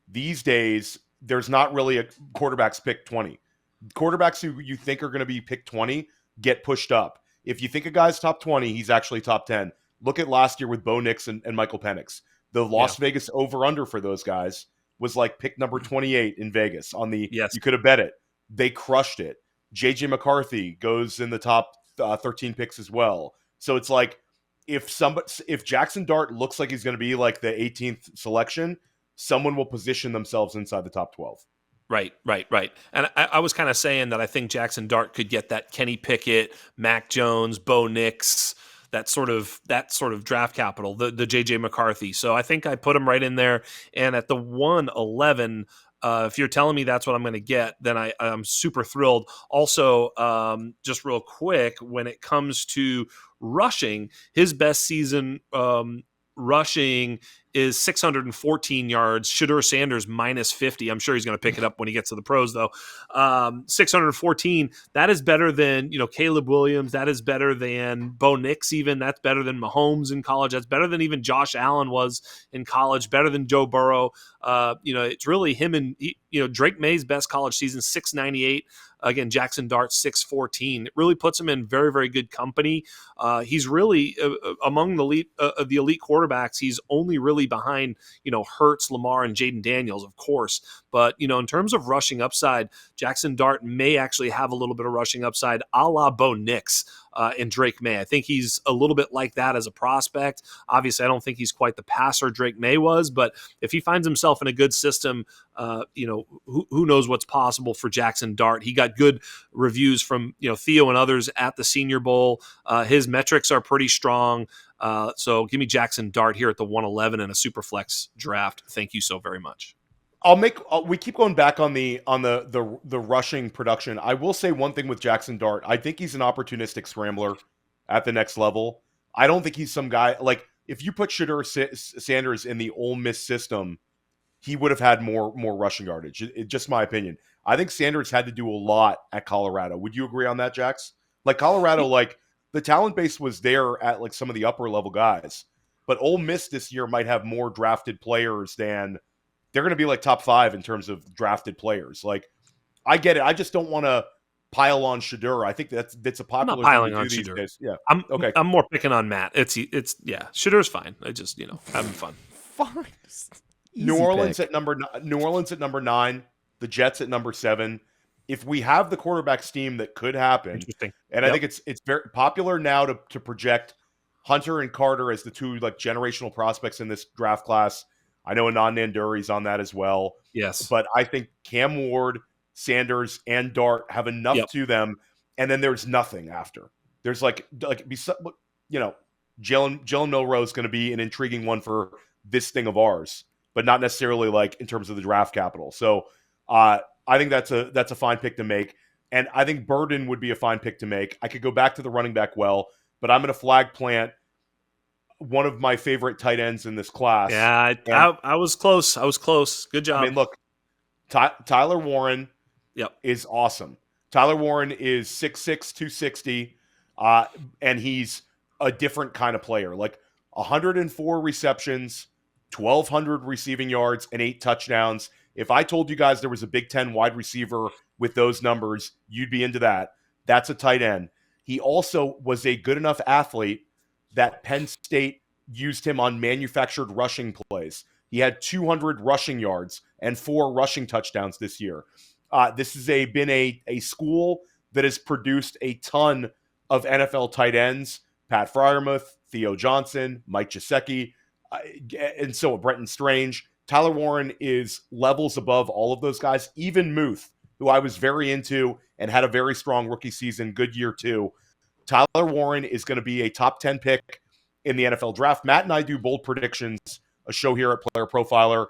these days, there's not really a quarterbacks pick 20. Quarterbacks who you think are going to be picked 20 get pushed up. If you think a guy's top 20, he's actually top 10. Look at last year with Bo Nix and Michael Penix. The Las Vegas over-under for those guys was like pick number 28 in Vegas on the you could have bet it. They crushed it. J.J. McCarthy goes in the top 13 picks as well. So it's like if Jaxson Dart looks like he's going to be like the 18th selection, someone will position themselves inside the top 12. Right. And I was kind of saying that I think Jaxson Dart could get that Kenny Pickett, Mac Jones, Bo Nix, that sort of draft capital, the JJ McCarthy. So I think I put him right in there. And at the 111, if you're telling me that's what I'm going to get, then I'm super thrilled. Also, just real quick, when it comes to rushing, his best season rushing is 614 yards. Shedeur Sanders minus 50. I'm sure he's going to pick it up when he gets to the pros, though. 614. That is better than Kaleb Williams. That is better than Bo Nix. Even that's better than Mahomes in college. That's better than even Josh Allen was in college. Better than Joe Burrow. It's really him and Drake May's best college season, 698. Again, Jaxson Dart, 614. It really puts him in very, very good company. He's really among the elite quarterbacks. He's only really behind, Hurts, Lamar, and Jaden Daniels, of course. But, in terms of rushing upside, Jaxson Dart may actually have a little bit of rushing upside, a la Bo Nix and Drake May. I think he's a little bit like that as a prospect. Obviously, I don't think he's quite the passer Drake May was, but if he finds himself in a good system, who knows what's possible for Jaxson Dart. He got good reviews from Theo and others at the Senior Bowl. His metrics are pretty strong. So give me Jaxson Dart here at the 111 in a super flex draft. Thank you so very much. We keep going back on the rushing production. I will say one thing with Jaxson Dart. I think he's an opportunistic scrambler at the next level. I don't think he's some guy like if you put Shedeur Sanders in the Ole Miss system, he would have had more rushing yardage. It's just my opinion. I think Sanders had to do a lot at Colorado. Would you agree on that, Jax? Like Colorado, like the talent base was there at like some of the upper level guys, but Ole Miss this year might have more drafted players than they're going to be like top 5 in terms of drafted players. Like I get it. I just don't want to pile on Shedeur. I think that's a popular I'm not piling thing to on do these Shedeur. days. Yeah. Okay. I'm more picking on Matt. It's Shedeur's fine. I just, having fun. Fine. New Orleans at number 9, the Jets at number 7. If we have the quarterback steam that could happen, and I think it's very popular now to project Hunter and Carter as the two like generational prospects in this draft class. I know Anand Nanduri's on that as well. Yes, but I think Cam Ward, Sanders, and Dart have enough to them, and then there's nothing after. There's Jalen Milroe is going to be an intriguing one for this thing of ours, but not necessarily like in terms of the draft capital. So I think that's a fine pick to make. And I think Burden would be a fine pick to make. I could go back to the running back but I'm going to flag plant one of my favorite tight ends in this class. Yeah, I was close. Good job. I mean, look, Tyler Warren is awesome. Tyler Warren is 6'6", 260, and he's a different kind of player. Like 104 receptions, 1,200 receiving yards, and 8 touchdowns. If I told you guys there was a Big Ten wide receiver with those numbers, you'd be into that. That's a tight end. He also was a good enough athlete that Penn State used him on manufactured rushing plays. He had 200 rushing yards and 4 rushing touchdowns this year. This has been a school that has produced a ton of NFL tight ends. Pat Freiermuth, Theo Johnson, Mike Gesicki, and so Brenton Strange. Tyler Warren is levels above all of those guys, even Muth, who I was very into and had a very strong rookie season, good year too. Tyler Warren is going to be a top 10 pick in the NFL draft. Matt and I do bold predictions, a show here at Player Profiler,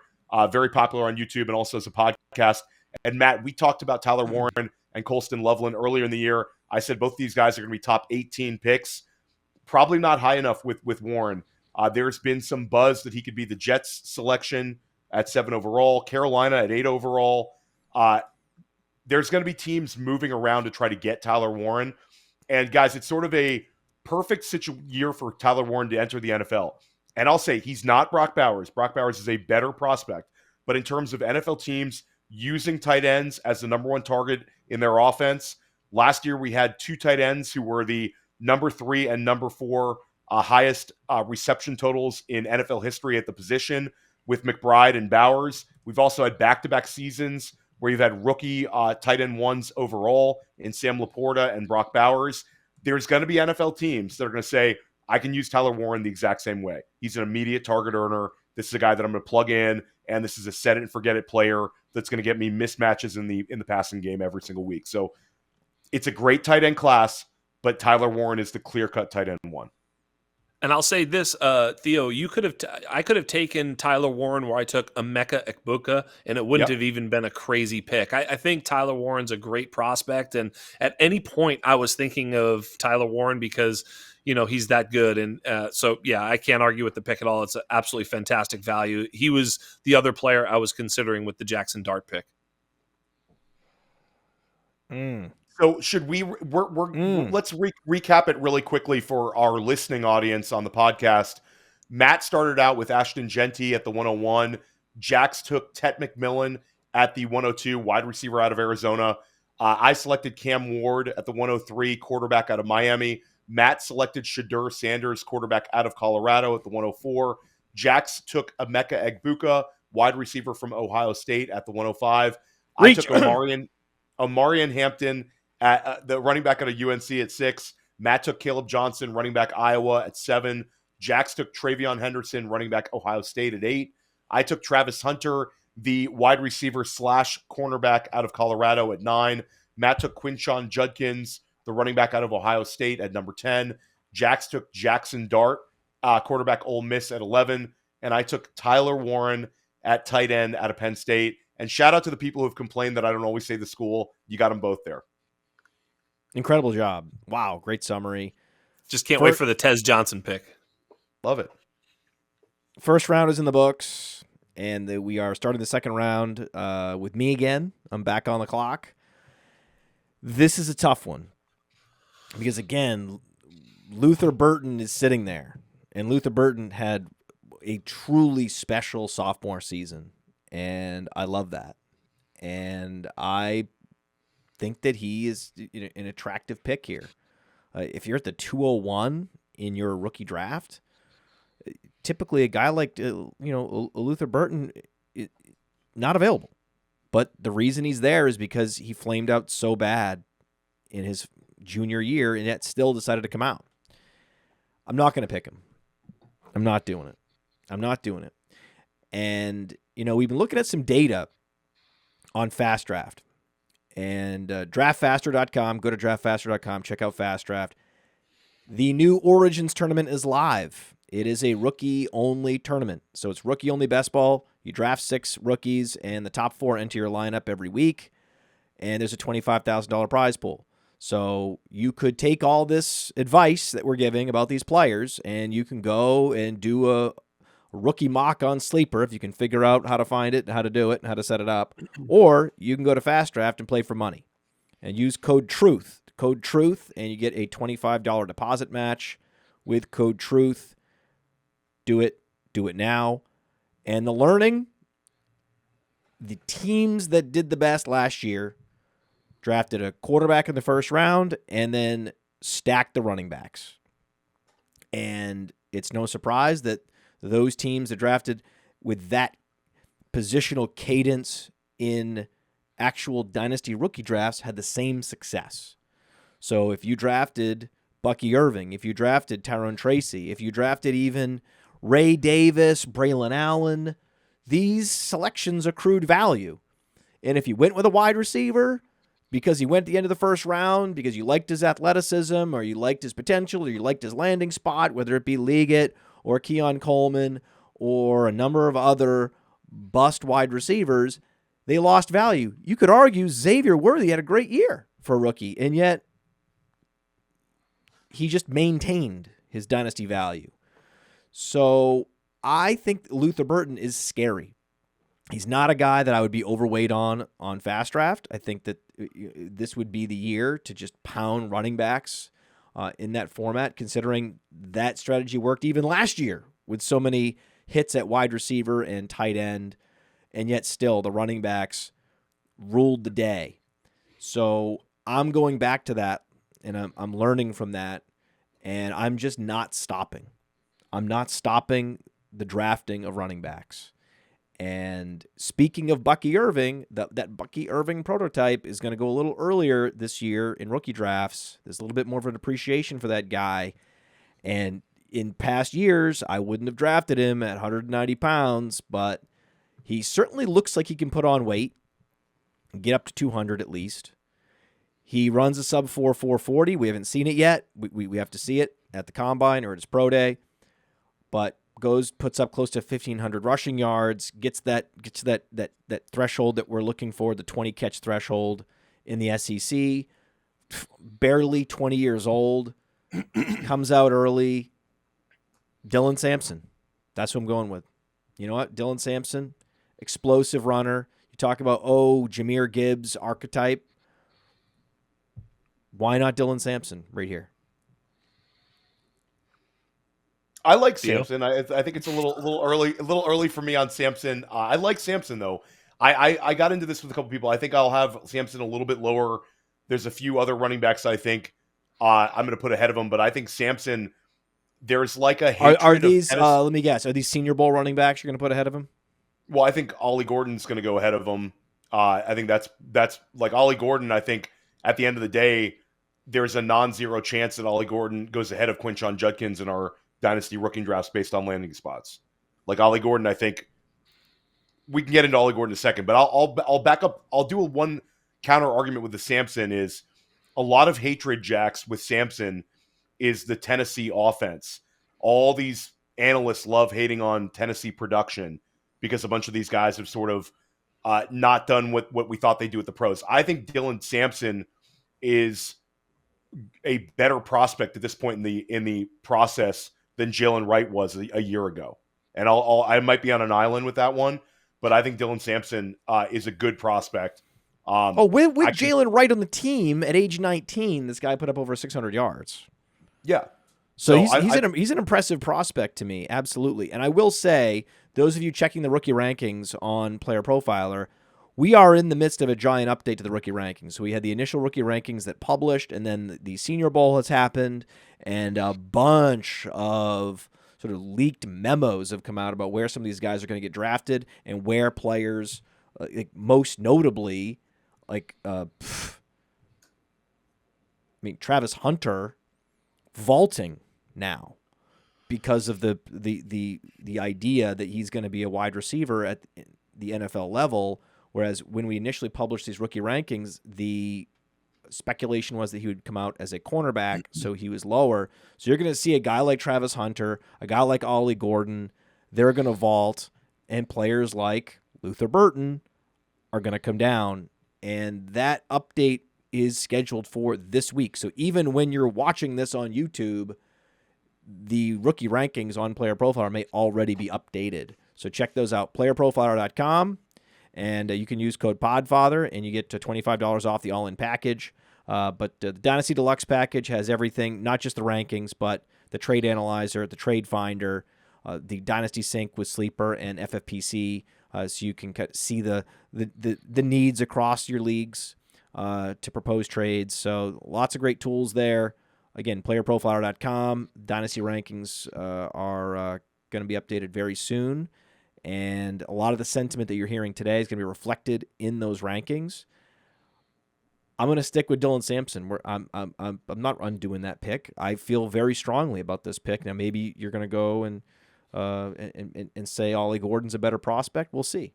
very popular on YouTube and also as a podcast. And Matt, we talked about Tyler Warren and Colston Loveland earlier in the year. I said both these guys are going to be top 18 picks. Probably not high enough with Warren. There's been some buzz that he could be the Jets selection at 7 overall, Carolina at 8 overall. There's going to be teams moving around to try to get Tyler Warren. And guys, it's sort of a perfect year for Tyler Warren to enter the NFL. And I'll say he's not Brock Bowers. Brock Bowers is a better prospect. But in terms of NFL teams using tight ends as the number 1 target in their offense, last year we had 2 tight ends who were the number 3 and number 4 highest reception totals in NFL history at the position with McBride and Bowers. We've also had back-to-back seasons where you've had rookie tight end 1s overall in Sam Laporta and Brock Bowers. There's going to be NFL teams that are going to say, I can use Tyler Warren the exact same way. He's an immediate target earner. This is a guy that I'm going to plug in, and this is a set it and forget it player that's going to get me mismatches in the passing game every single week. So it's a great tight end class, but Tyler Warren is the clear-cut tight end one. And I'll say this, Theo, I could have taken Tyler Warren where I took Emeka Egbuka, and it wouldn't have even been a crazy pick. I think Tyler Warren's a great prospect, and at any point I was thinking of Tyler Warren because he's that good. And so I can't argue with the pick at all. It's an absolutely fantastic value. He was the other player I was considering with the Jaxson Dart pick. So should we? Let's recap it really quickly for our listening audience on the podcast. Matt started out with Ashton Jeanty at the 101. Jax took Tet McMillan at the 102, wide receiver out of Arizona. I selected Cam Ward at the 103, quarterback out of Miami. Matt selected Shedeur Sanders, quarterback out of Colorado at the 104. Jax took Emeka Egbuka, wide receiver from Ohio State at the 105. I took Omarion Hampton at the running back out of UNC at 6. Matt took Kaleb Johnson, running back Iowa at 7. Jax took TreVeyon Henderson, running back Ohio State at 8. I took Travis Hunter, the wide receiver / cornerback out of Colorado at 9. Matt took Quinshon Judkins, the running back out of Ohio State at number 10. Jax took Jaxson Dart, quarterback Ole Miss at 11. And I took Tyler Warren at tight end out of Penn State. And shout out to the people who have complained that I don't always say the school. You got them both there. Incredible job. Wow, great summary. Just can't wait for the Tez Johnson pick. Love it. First round is in the books, and we are starting the second round with me again. I'm back on the clock. This is a tough one because, again, Luther Burton is sitting there, and Luther Burton had a truly special sophomore season, and I love that. And I think that he is an attractive pick here. If you're at the 201 in your rookie draft, typically a guy like Luther Burton is not available. But the reason he's there is because he flamed out so bad in his junior year and yet still decided to come out. I'm not going to pick him. I'm not doing it. And, we've been looking at some data on Fast Draft. And draftfaster.com, go to draftfaster.com, check out Fast Draft. The new Origins tournament is live. It is a rookie-only tournament. So it's rookie-only best ball. You draft 6 rookies, and the top 4 enter your lineup every week. And there's a $25,000 prize pool. So you could take all this advice that we're giving about these players, and you can go and do a rookie mock on Sleeper if you can figure out how to find it, how to do it, and how to set it up. Or you can go to Fast Draft and play for money and use code TRUTH. Code TRUTH, and you get a $25 deposit match with code TRUTH. Do it now. And the learning, the teams that did the best last year drafted a quarterback in the first round and then stacked the running backs. And it's no surprise that those teams that drafted with that positional cadence in actual Dynasty rookie drafts had the same success. So if you drafted Bucky Irving, if you drafted Tyrone Tracy, if you drafted even Ray Davis, Braylon Allen, these selections accrued value. And if you went with a wide receiver because he went at the end of the first round, because you liked his athleticism or you liked his potential or you liked his landing spot, whether it be Liggett or Keon Coleman or a number of other bust wide receivers, they lost value. You could argue Xavier Worthy had a great year for a rookie, and yet he just maintained his dynasty value. So I think Luther Burton is scary. He's not a guy that I would be overweight on Fast Draft. I think that this would be the year to just pound running backs in that format, considering that strategy worked even last year with so many hits at wide receiver and tight end, and yet still the running backs ruled the day. So I'm going back to that, and I'm learning from that, and I'm just not stopping. I'm not stopping the drafting of running backs. And speaking of Bucky Irving, that Bucky Irving prototype is going to go a little earlier this year in rookie drafts. There's a little bit more of an appreciation for that guy. And in past years, I wouldn't have drafted him at 190 pounds, but he certainly looks like he can put on weight, get up to 200 at least. He runs a sub 4.40. We haven't seen it yet. We have to see it at the combine or at his pro day, but puts up close to 1,500 rushing yards, gets that threshold that we're looking for, the 20 catch threshold in the SEC. Barely 20 years old, comes out early. Dylan Sampson, that's who I'm going with. You know what, Dylan Sampson, explosive runner. You talk about Jahmyr Gibbs archetype. Why not Dylan Sampson right here? I like Sampson. I think it's a little early for me on Sampson. I like Sampson though. I got into this with a couple people. I think I'll have Sampson a little bit lower. There's a few other running backs I think I'm going to put ahead of him, but I think Sampson. There's like a hatred are these? Let me guess. Are these Senior Bowl running backs you're going to put ahead of him? Well, I think Ollie Gordon's going to go ahead of him. I think that's like Ollie Gordon. I think at the end of the day, there's a non-zero chance that Ollie Gordon goes ahead of Quinshon Judkins in our Dynasty rookie drafts based on landing spots. Like Ollie Gordon, I think we can get into Ollie Gordon in a second, but I'll back up. I'll do one counter argument with the Sampson is a lot of hatred, Jax, with Sampson is the Tennessee offense. All these analysts love hating on Tennessee production because a bunch of these guys have sort of not done what we thought they'd do at the pros. I think Dylan Sampson is a better prospect at this point in the process than Jalen Wright was a year ago. And I might be on an island with that one, but I think Dylan Sampson is a good prospect. With Jalen Wright on the team at age 19, this guy put up over 600 yards. Yeah. So he's an impressive prospect to me, absolutely. And I will say, those of you checking the rookie rankings on Player Profiler, we are in the midst of a giant update to the rookie rankings. So we had the initial rookie rankings that published, and then the Senior Bowl has happened, and a bunch of sort of leaked memos have come out about where some of these guys are going to get drafted and where players, most notably, Travis Hunter vaulting now because of the idea that he's going to be a wide receiver at the NFL level. Whereas when we initially published these rookie rankings, the speculation was that he would come out as a cornerback, so he was lower. So you're going to see a guy like Travis Hunter, a guy like Ollie Gordon, they're going to vault, and players like Luther Burton are going to come down. And that update is scheduled for this week. So even when you're watching this on YouTube, the rookie rankings on Player Profiler may already be updated. So check those out, playerprofiler.com. And you can use code PODFATHER, and you get to $25 off the all-in package. But the Dynasty Deluxe package has everything, not just the rankings, but the trade analyzer, the trade finder, the Dynasty Sync with Sleeper and FFPC, so you can see the needs across your leagues to propose trades. So lots of great tools there. Again, playerprofiler.com. Dynasty rankings are going to be updated very soon. And a lot of the sentiment that you're hearing today is going to be reflected in those rankings. I'm going to stick with Dylan Sampson. I'm not undoing that pick. I feel very strongly about this pick. Now maybe you're going to go and say Ollie Gordon's a better prospect. We'll see.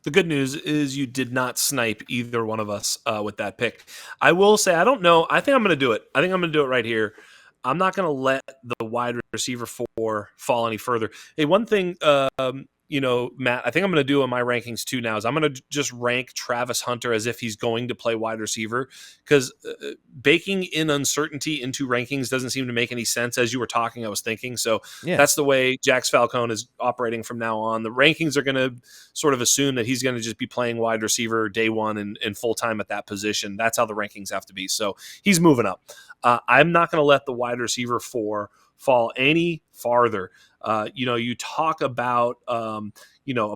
The good news is you did not snipe either one of us with that pick. I will say, I don't know. I think I'm going to do it. I think I'm going to do it right here. I'm not going to let the wide receiver 4 fall any further. Hey, one thing, Matt, I think I'm going to do in my rankings too now is I'm going to just rank Travis Hunter as if he's going to play wide receiver, because baking in uncertainty into rankings doesn't seem to make any sense. As you were talking, I was thinking. So That's the way Jax Falcone is operating from now on. The rankings are going to sort of assume that he's going to just be playing wide receiver day one and full-time at that position. That's how the rankings have to be. So he's moving up. I'm not going to let the wide receiver 4 fall any farther. You talk about, a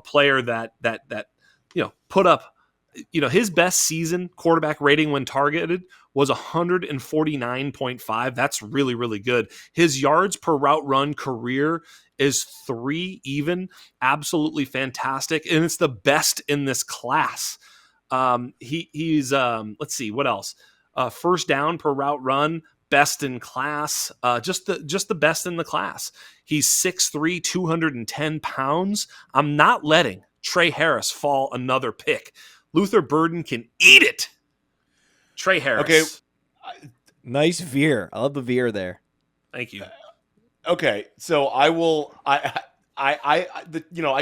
player that put up, his best season quarterback rating when targeted was 149.5. That's really, really good. His yards per route run career is 3 even. Absolutely fantastic. And it's the best in this class. He's let's see, what else? First down per route run, best in class, just the best in the class. He's 6'3", 210 pounds. I'm not letting Trey Harris fall another pick. Luther Burden can eat it. Trey Harris. Okay. Nice veer. I love the veer there. Thank you. Okay, so I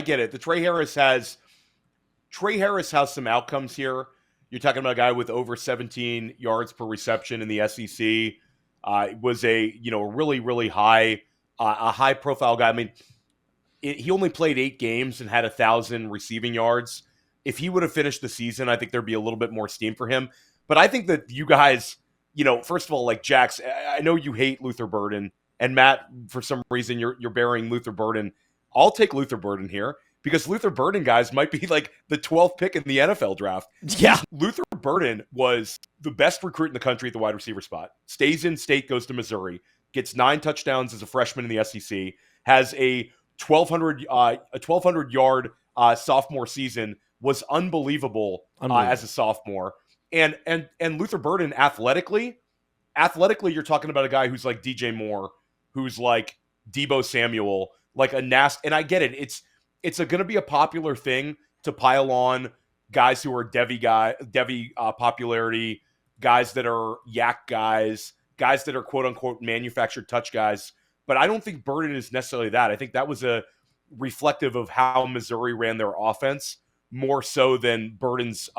get it. The Trey Harris has some outcomes here. You're talking about a guy with over 17 yards per reception in the SEC. Was a really, really high profile guy. I mean, he only played 8 games and had 1,000 receiving yards. If he would have finished the season, I think there'd be a little bit more steam for him. But I think that you guys, first of all, like Jax, I know you hate Luther Burden, and Matt, for some reason, you're burying Luther Burden. I'll take Luther Burden here because Luther Burden, guys, might be like the 12th pick in the NFL draft. Yeah. Luther Burden was the best recruit in the country at the wide receiver spot. Stays in state, goes to Missouri, gets 9 touchdowns as a freshman in the SEC, has a 1,200 yard sophomore season, was unbelievable as a sophomore. And Luther Burden athletically, you're talking about a guy who's like DJ Moore, who's like Deebo Samuel, like a and I get it. It's going to be a popular thing to pile on guys who are Devy popularity, guys that are yak guys that are quote unquote manufactured touch guys. But I don't think Burden is necessarily that. I think that was a reflective of how Missouri ran their offense more so than Burden's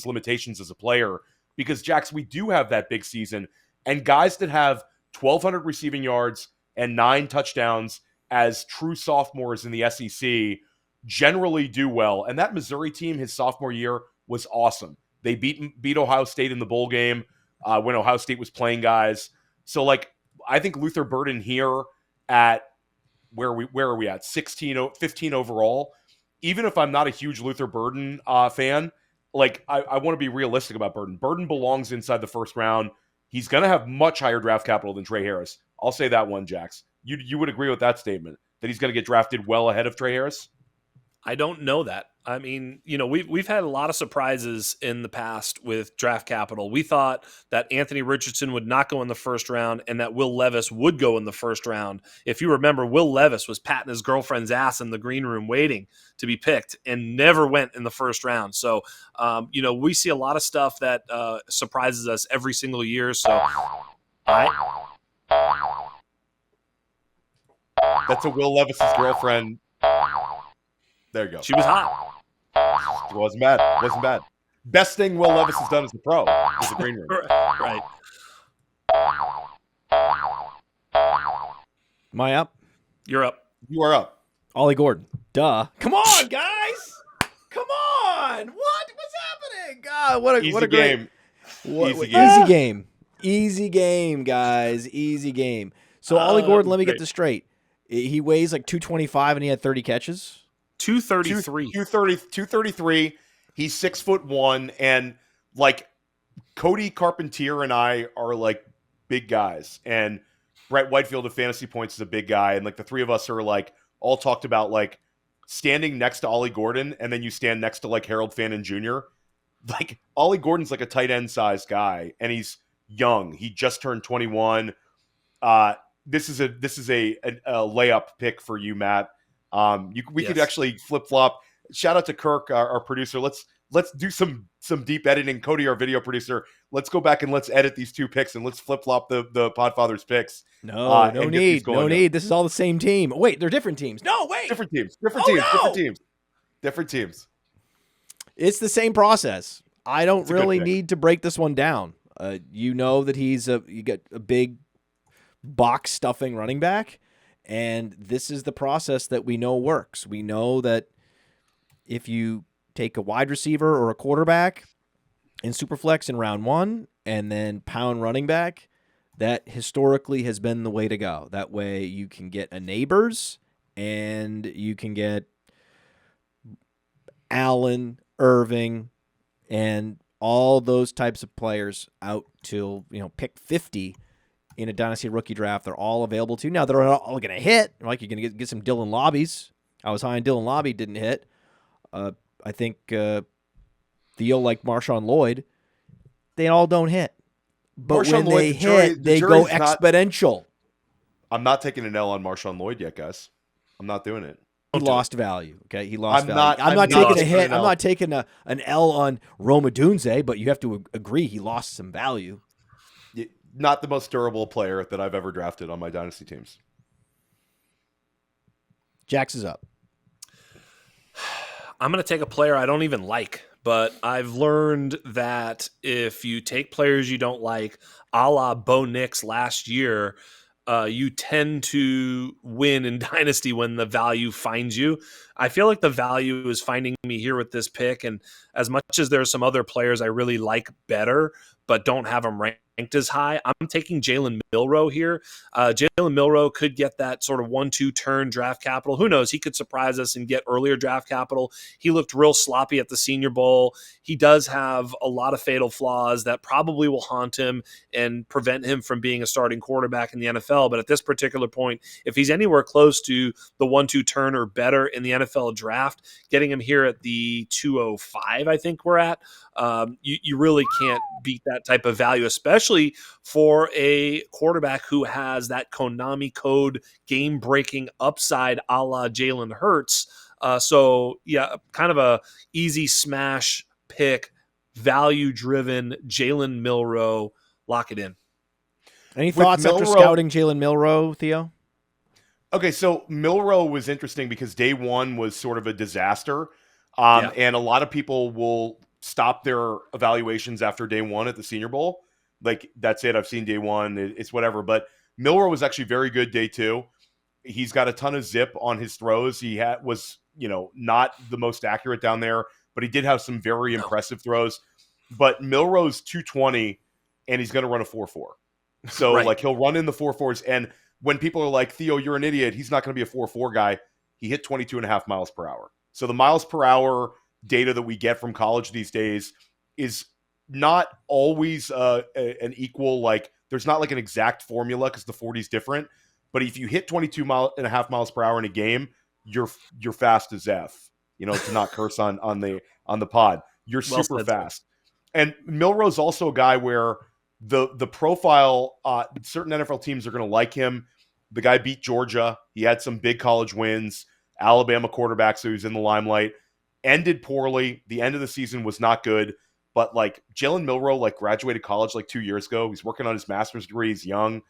limitations as a player. Because Jax, we do have that big season, and guys that have 1,200 receiving yards and 9 touchdowns as true sophomores in the SEC generally do well. And that Missouri team, his sophomore year, was awesome. They beat Ohio State in the bowl game when Ohio State was playing guys. So, like, I think Luther Burden here at where are we at? 15 overall. Even if I'm not a huge Luther Burden fan, like I want to be realistic about Burden. Burden belongs inside the first round. He's going to have much higher draft capital than Trey Harris. I'll say that one, Jax. You would agree with that statement, that he's going to get drafted well ahead of Trey Harris? I don't know that. I mean, we've had a lot of surprises in the past with draft capital. We thought that Anthony Richardson would not go in the first round and that Will Levis would go in the first round. If you remember, Will Levis was patting his girlfriend's ass in the green room waiting to be picked and never went in the first round. So, we see a lot of stuff that surprises us every single year. So, that's a Will Levis's girlfriend. There you go. She was hot. It wasn't bad. Best thing Will Levis has done as a pro is the green room. Right. Am I up? You're up. You are up. Ollie Gordon. Duh. Come on, guys. Come on. What's happening? God, what a great game. Easy game, guys. Easy game. So Ollie Gordon, let me get this straight. He weighs like 225 and he had 30 catches. 233. 233. He's 6'1", and like Cody Carpentier and I are like big guys, and Brett Whitefield of Fantasy Points is a big guy, and like the three of us are like all talked about like standing next to Ollie Gordon, and then you stand next to like Harold Fannin Jr. Like Ollie Gordon's like a tight end sized guy, and he's young. He just turned 21. This is a layup pick for you, Matt. We could actually flip flop. Shout out to Kirk, our producer. Let's do some deep editing. Cody, our video producer. Let's go back and let's edit these 2 picks and let's flip flop the Podfathers picks. No need. This is all the same team. Wait, they're different teams. No, wait, different teams. It's the same process. I don't really need to break this one down. You know that you got a big box stuffing running back. And this is the process that we know works. We know that if you take a wide receiver or a quarterback in Superflex in round 1 and then pound running back, that historically has been the way to go. That way you can get a Neighbors and you can get Allen, Irving, and all those types of players out till pick 50 in a Dynasty rookie draft. They're all available to you. Now, they're all going to hit. Like, you're going to get some Dylan Lobbies. I was high on Dylan Lobby, didn't hit. I think Theo, like Marshawn Lloyd, they all don't hit. but Marshawn when Lloyd, they hit, they go exponential. I'm not taking an L on Marshawn Lloyd yet, guys. I'm not doing it. He lost value. Okay, he lost value. I'm not taking a hit. an L. I'm not taking an L on Roma Dunze, but you have to agree he lost some value. Not the most durable player that I've ever drafted on my dynasty teams. Jax is up. I'm going to take a player I don't even like, but I've learned that if you take players you don't like, a la Bo Nix last year, you tend to win in Dynasty when the value finds you. I feel like the value is finding me here with this pick, and as much as there are some other players I really like better but don't have them ranked as high, I'm taking Jalen Milroe here. Jalen Milroe could get that sort of 1-2 turn draft capital. Who knows? He could surprise us and get earlier draft capital. He looked real sloppy at the Senior Bowl. He does have a lot of fatal flaws that probably will haunt him and prevent him from being a starting quarterback in the NFL. But at this particular point, if he's anywhere close to the 1-2 turn or better in the NFL draft, getting him here at the 205, I think we're at, you really can't beat that type of value, especially for a quarterback who has that Konami code game-breaking upside a la Jalen Hurts. So, yeah, kind of a easy smash pick, value-driven Jalen Milroe. Lock it in. Any thoughts after scouting Jalen Milroe, Theo? Okay, so Milroe was interesting because day one was sort of a disaster. And a lot of people will stop their evaluations after day one at the Senior Bowl. Like, that's it. I've seen day one. It's whatever. But Milroe was actually very good day two. He's got a ton of zip on his throws. He was, not the most accurate down there, but he did have some very impressive throws. But Milroe's 220, and he's going to run a 4.4. So, he'll run in the 4.4s. And when people are like, Theo, you're an idiot, he's not going to be a 4.4 guy. He hit 22.5 miles per hour. So the miles per hour data that we get from college these days is not always an equal, there's not like an exact formula because the 40 is different. But if you hit 22.5 miles per hour in a game, you're fast as F. To not curse on the pod. You're super fast. And Milroe's also a guy where the profile, certain NFL teams are going to like him. The guy beat Georgia. He had some big college wins. Alabama quarterback, so he was in the limelight. Ended poorly. The end of the season was not good. But Jalen Milroe, graduated college 2 years ago. He's working on his master's degree. He's young.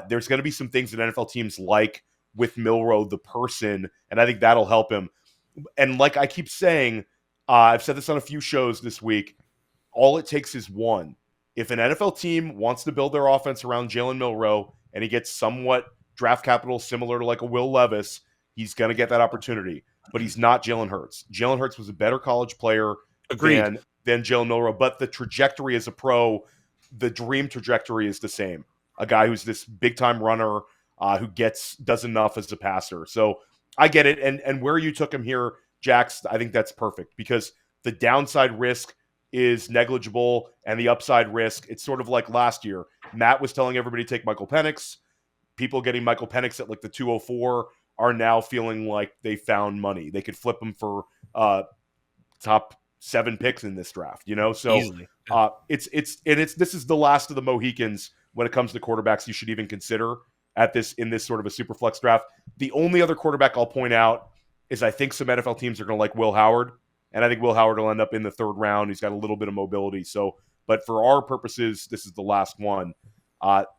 There's going to be some things that NFL teams like with Milroe, the person, and I think that'll help him. And like I keep saying, I've said this on a few shows this week, all it takes is one. If an NFL team wants to build their offense around Jalen Milroe and he gets somewhat draft capital similar to a Will Levis, he's going to get that opportunity. But he's not Jalen Hurts. Jalen Hurts was a better college player than Jalen Milroe. But the trajectory as a pro, the dream trajectory is the same. A guy who's this big-time runner who does enough as a passer. So I get it. And where you took him here, Jax, I think that's perfect because the downside risk is negligible and the upside risk, it's sort of like last year. Matt was telling everybody to take Michael Penix. People getting Michael Penix at the 204 are now feeling like they found money. They could flip him for top 7 picks in this draft, So easily. This is the last of the Mohicans when it comes to quarterbacks you should even consider in this sort of a super flex draft. The only other quarterback I'll point out is I think some NFL teams are going to like Will Howard, and I think Will Howard will end up in the 3rd round. He's got a little bit of mobility. So, but for our purposes, this is the last one.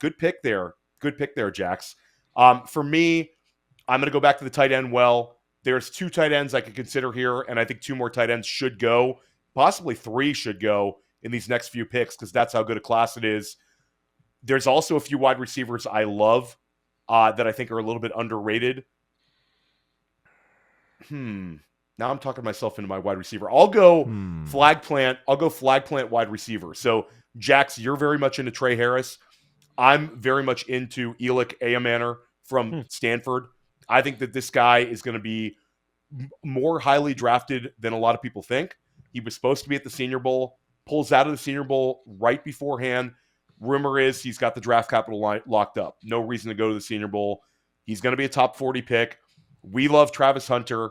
Good pick there. Good pick there, Jax. For me, I'm going to go back to the tight end well. There's 2 tight ends I could consider here, and I think 2 more tight ends should go. Possibly 3 should go in these next few picks because that's how good a class it is. There's also a few wide receivers I love that I think are a little bit underrated. Now I'm talking myself into my wide receiver. I'll go flag plant. I'll go flag plant wide receiver. So, Jax, you're very much into Trey Harris. I'm very much into Elic Ayomanor from Stanford. I think that this guy is going to be more highly drafted than a lot of people think. He was supposed to be at the Senior Bowl, pulls out of the Senior Bowl right beforehand. Rumor is he's got the draft capital locked up. No reason to go to the Senior Bowl. He's going to be a top 40 pick. We love Travis Hunter.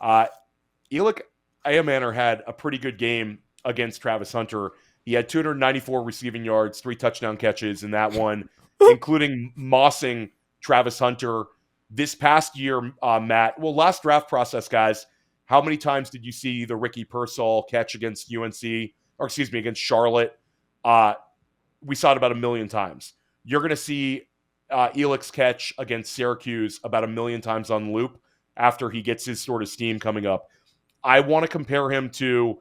Elic Ayomanor had a pretty good game against Travis Hunter. He had 294 receiving yards, 3 touchdown catches in that one, including mossing Travis Hunter this past year, Matt. Well, last draft process, guys, how many times did you see the Ricky Pearsall catch against against Charlotte? We saw it about 1 million times. You're going to see Elic's catch against Syracuse about 1 million times on loop after he gets his sort of steam coming up. I want to compare him to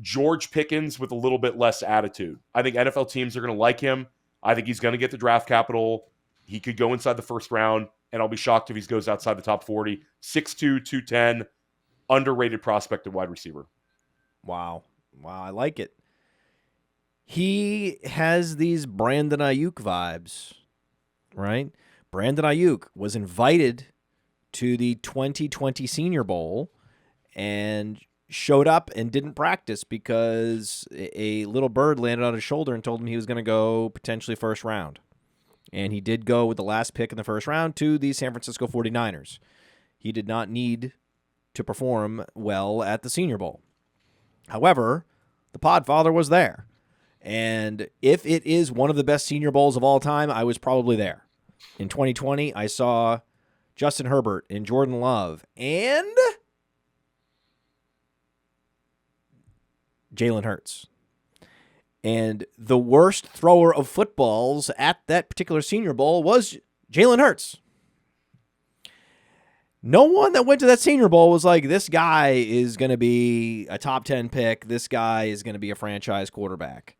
George Pickens with a little bit less attitude. I think NFL teams are going to like him. I think he's going to get the draft capital. He could go inside the first round, and I'll be shocked if he goes outside the top 40. 6'2", 210, underrated prospect at wide receiver. Wow, I like it. He has these Brandon Ayuk vibes, right? Brandon Ayuk was invited to the 2020 Senior Bowl and showed up and didn't practice because a little bird landed on his shoulder and told him he was going to go potentially first round. And he did go with the last pick in the first round to the San Francisco 49ers. He did not need to perform well at the Senior Bowl. However, the Podfather was there. And if it is one of the best Senior Bowls of all time, I was probably there. In 2020, I saw Justin Herbert and Jordan Love and Jalen Hurts. And the worst thrower of footballs at that particular Senior Bowl was Jalen Hurts. No one that went to that Senior Bowl was like, this guy is going to be a top 10 pick. This guy is going to be a franchise quarterback.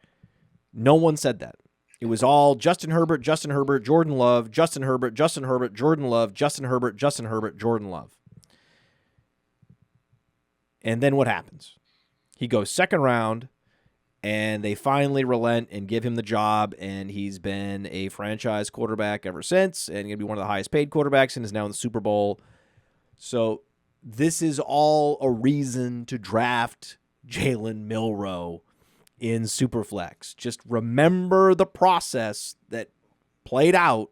No one said that. It was all Justin Herbert, Jordan Love, Justin Herbert, Jordan Love, Justin Herbert, Jordan Love. And then what happens? He goes second round, and they finally relent and give him the job, and he's been a franchise quarterback ever since, and going to be one of the highest paid quarterbacks, and is now in the Super Bowl. So this is all a reason to draft Jalen Milroe in Superflex. Just remember the process that played out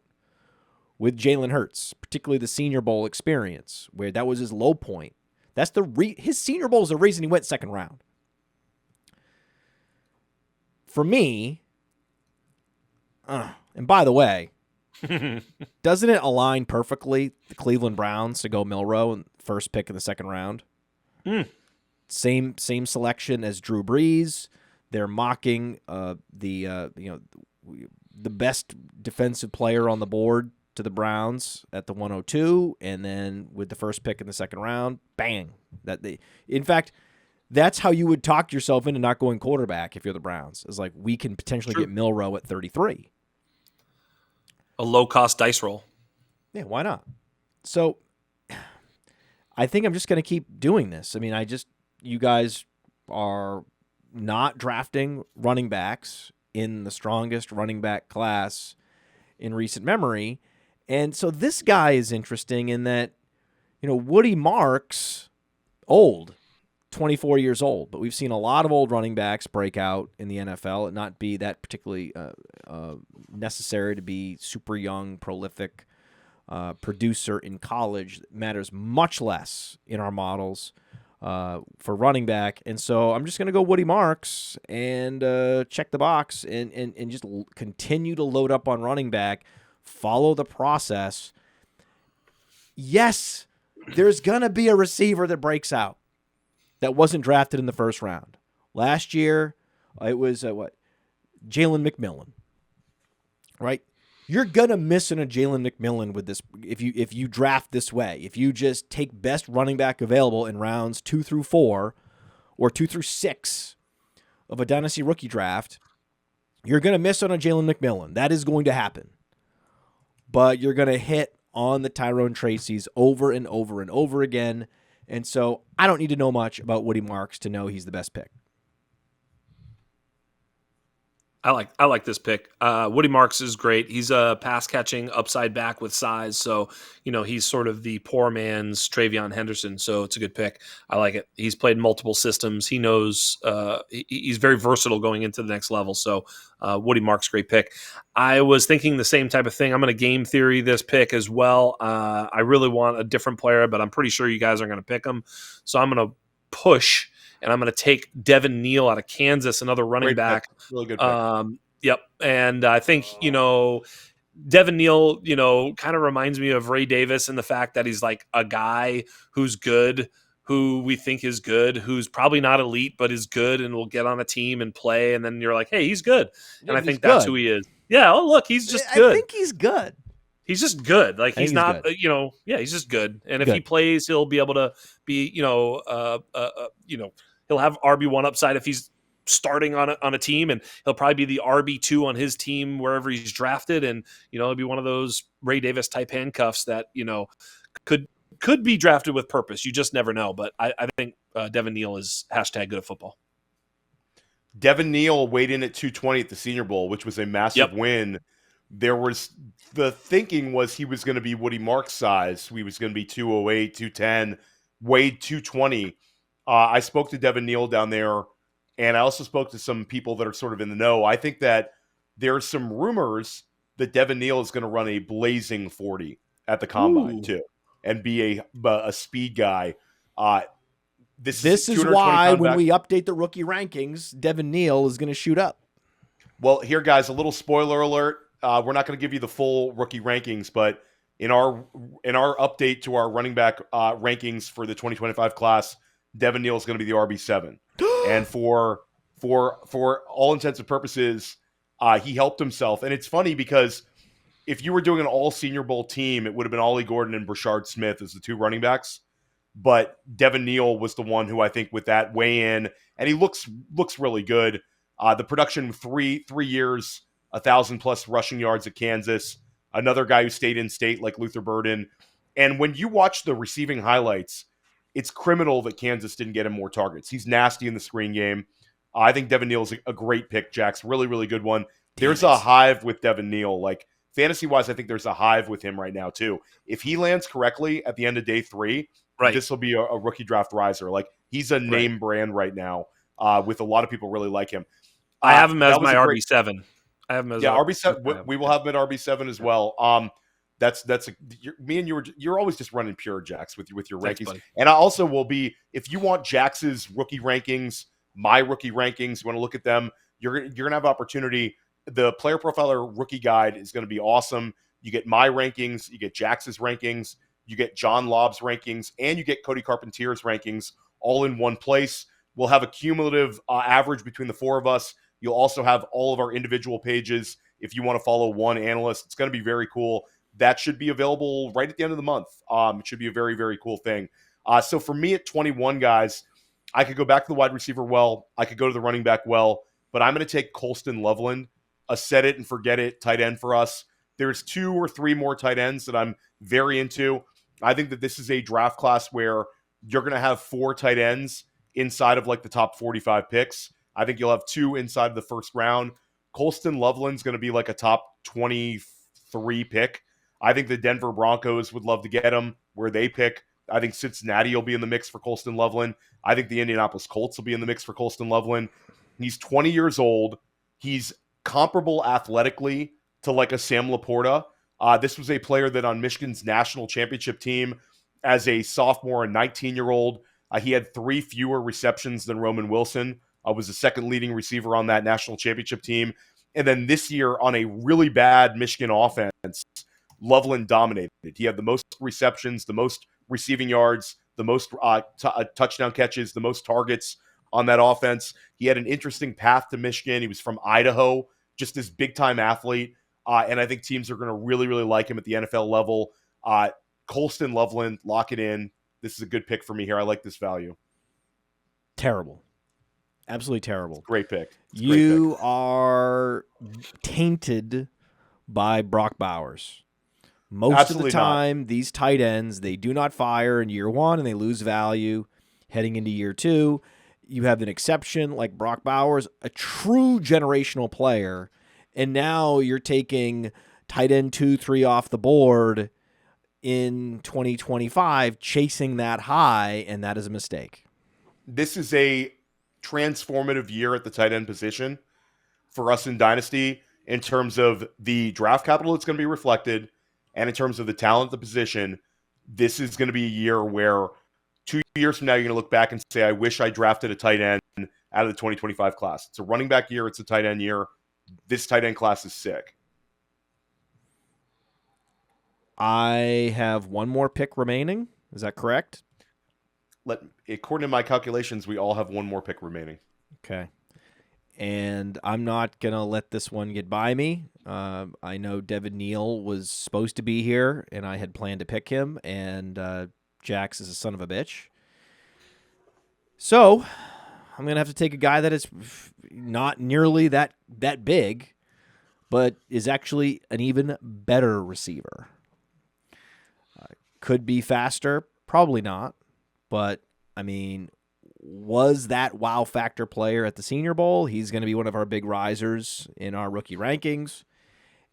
with Jalen Hurts, particularly the Senior Bowl experience, where that was his low point. That's his Senior Bowl is the reason he went second round. For me, and by the way, doesn't it align perfectly the Cleveland Browns to go Milroe in first pick in the second round? Same selection as Drew Brees. They're mocking the best defensive player on the board to the Browns at the 102, and then with the first pick in the second round, bang! In fact, that's how you would talk yourself into not going quarterback if you're the Browns. It's like, we can potentially get Milroe at 33. A low-cost dice roll. Yeah, why not? So I think I'm just going to keep doing this. I mean, you guys are not drafting running backs in the strongest running back class in recent memory. And so this guy is interesting in that, Woody Marks, old, 24 years old, but we've seen a lot of old running backs break out in the NFL and not be that particularly necessary to be super young, prolific producer in college. It matters much less in our models for running back. And so I'm just going to go Woody Marks and check the box and just continue to load up on running back, follow the process. Yes, there's going to be a receiver that breaks out that wasn't drafted in the first round. Last year, it was Jalen McMillan, right? You're gonna miss on a Jalen McMillan with this if you draft this way. If you just take best running back available in rounds 2 through 4 or 2 through 6 of a Dynasty rookie draft, you're gonna miss on a Jalen McMillan. That is going to happen. But you're gonna hit on the Tyrone Tracy's over and over and over again. And so I don't need to know much about Woody Marks to know he's the best pick. I like this pick. Woody Marks is great. He's a pass catching upside back with size. So, he's sort of the poor man's TreVeyon Henderson. So it's a good pick. I like it. He's played multiple systems. He knows he's very versatile going into the next level. So Woody Marks, great pick. I was thinking the same type of thing. I'm going to game theory this pick as well. I really want a different player, but I'm pretty sure you guys are going to pick him. So I'm going to push and I'm going to take Devin Neal out of Kansas, another running back. Really good pick. Yep. And I think, Devin Neal, kind of reminds me of Ray Davis in the fact that he's like a guy who's good, who we think is good, who's probably not elite, but is good and will get on a team and play. And then you're like, hey, he's good. And I think that's who he is. Yeah. Oh, look, he's just good. I think he's good. He's just good. Like he's not, he's just good. And if he plays, he'll be able to be, he'll have RB1 upside if he's starting on a team, and he'll probably be the RB2 on his team wherever he's drafted. And, he'll be one of those Ray Davis type handcuffs that, could be drafted with purpose. You just never know. But I think Devin Neal is #good at football. Devin Neal weighed in at 220 at the Senior Bowl, which was a massive win. The thinking was he was going to be Woody Marks size. He was going to be 208, 210, weighed 220. I spoke to Devin Neal down there, and I also spoke to some people that are sort of in the know. I think that there's some rumors that Devin Neal is going to run a blazing 40 at the combine too, and be a speed guy. This is why when we update the rookie rankings, Devin Neal is going to shoot up. Well, here, guys, a little spoiler alert. We're not going to give you the full rookie rankings, but in our update to our running back rankings for the 2025 class, Devin Neal is going to be the RB7. And for all intents and purposes, he helped himself. And it's funny because if you were doing an all Senior Bowl team, it would have been Ollie Gordon and Brashard Smith as the two running backs. But Devin Neal was the one who I think with that weigh in, and he looks really good. The production, three years, 1,000+ rushing yards at Kansas. Another guy who stayed in state like Luther Burden. And when you watch the receiving highlights, it's criminal that Kansas didn't get him more targets. He's nasty in the screen game. I think Devin Neal is a great pick, Jax. Really, really good one. There's a hive with Devin Neal. Like, fantasy-wise, I think there's a hive with him right now, too. If he lands correctly at the end of day 3, this will be a rookie draft riser. Like, he's a name brand right now with a lot of people really like him. I have him as my RB7. I have him as RB7. We will have him at RB7 as well. Me and you're always just running pure, Jax, with your rankings. Buddy. And I also will be, if you want Jax's rookie rankings, my rookie rankings, you want to look at them, you're gonna have opportunity. The Player Profiler rookie guide is going to be awesome. You get my rankings, you get Jax's rankings, you get John Lobb's rankings, and you get Cody Carpentier's rankings all in one place. We'll have a cumulative average between the four of us. You'll also have all of our individual pages if you want to follow one analyst. It's going to be very cool. That should be available right at the end of the month. It should be a very, very cool thing. So for me at 21, guys, I could go back to the wide receiver well. I could go to the running back well. But I'm going to take Colston Loveland, a set it and forget it tight end for us. There's 2 or 3 more tight ends that I'm very into. I think that this is a draft class where you're going to have 4 tight ends inside of like the top 45 picks. I think you'll have 2 inside of the first round. Colston Loveland's going to be like a top 23 pick. I think the Denver Broncos would love to get him where they pick. I think Cincinnati will be in the mix for Colston Loveland. I think the Indianapolis Colts will be in the mix for Colston Loveland. He's 20 years old. He's comparable athletically to like a Sam Laporta. This was a player that on Michigan's national championship team as a sophomore and 19-year-old, he had 3 fewer receptions than Roman Wilson. Was the second leading receiver on that national championship team. And then this year on a really bad Michigan offense, Loveland dominated. He had the most receptions, the most receiving yards, the most touchdown catches, the most targets on that offense. He had an interesting path to Michigan. He was from Idaho, just this big-time athlete. And I think teams are going to really, really like him at the NFL level. Colston Loveland, lock it in. This is a good pick for me here. I like this value. Terrible. Absolutely terrible. Great pick. You are tainted by Brock Bowers. Most Absolutely of the time, these tight ends, they do not fire in year 1 and they lose value heading into year 2. You have an exception like Brock Bowers, a true generational player, and now you're taking tight end 2, 3 off the board in 2025, chasing that high, and that is a mistake. This is a transformative year at the tight end position for us in Dynasty in terms of the draft capital that's going to be reflected and in terms of the talent of the position. This is going to be a year where 2 years from now, you're going to look back and say, I wish I drafted a tight end out of the 2025 class. It's a running back year. It's a tight end year. This tight end class is sick. I have one more pick remaining. Is that correct? According to my calculations, we all have one more pick remaining. Okay. And I'm not going to let this one get by me. I know Devin Neal was supposed to be here, and I had planned to pick him, and Jax is a son of a bitch. So I'm going to have to take a guy that is not nearly that big, but is actually an even better receiver. Could be faster, probably not. But, I mean, was that wow factor player at the Senior Bowl? He's going to be one of our big risers in our rookie rankings.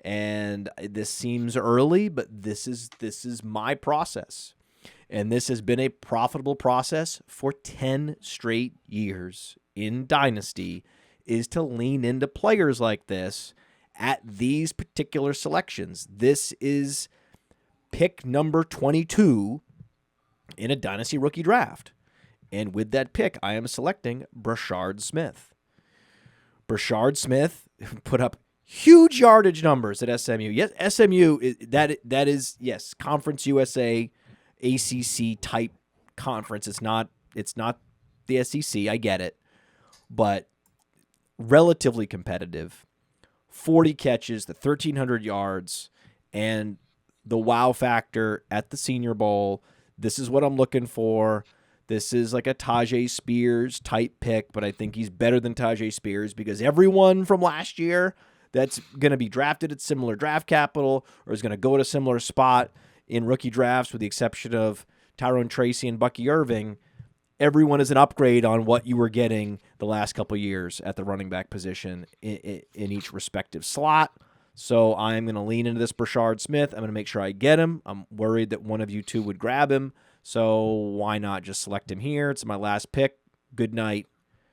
And this seems early, but this is my process. And this has been a profitable process for 10 straight years in Dynasty, is to lean into players like this at these particular selections. This is pick number 22 in a Dynasty rookie draft. And with that pick, I am selecting Brashard Smith. Brashard Smith put up huge yardage numbers at SMU. Yes, SMU, that is, yes, Conference USA, ACC type conference. It's not the SEC. I get it. But relatively competitive. 40 catches, the 1,300 yards, and the wow factor at the Senior Bowl. This is what I'm looking for. This is like a Tajay Spears type pick, but I think he's better than Tajay Spears because everyone from last year that's going to be drafted at similar draft capital or is going to go to a similar spot in rookie drafts, with the exception of Tyrone Tracy and Bucky Irving, everyone is an upgrade on what you were getting the last couple years at the running back position in each respective slot. So I'm going to lean into this Brashard Smith. I'm going to make sure I get him. I'm worried that one of you two would grab him. So why not just select him here? It's my last pick. Good night.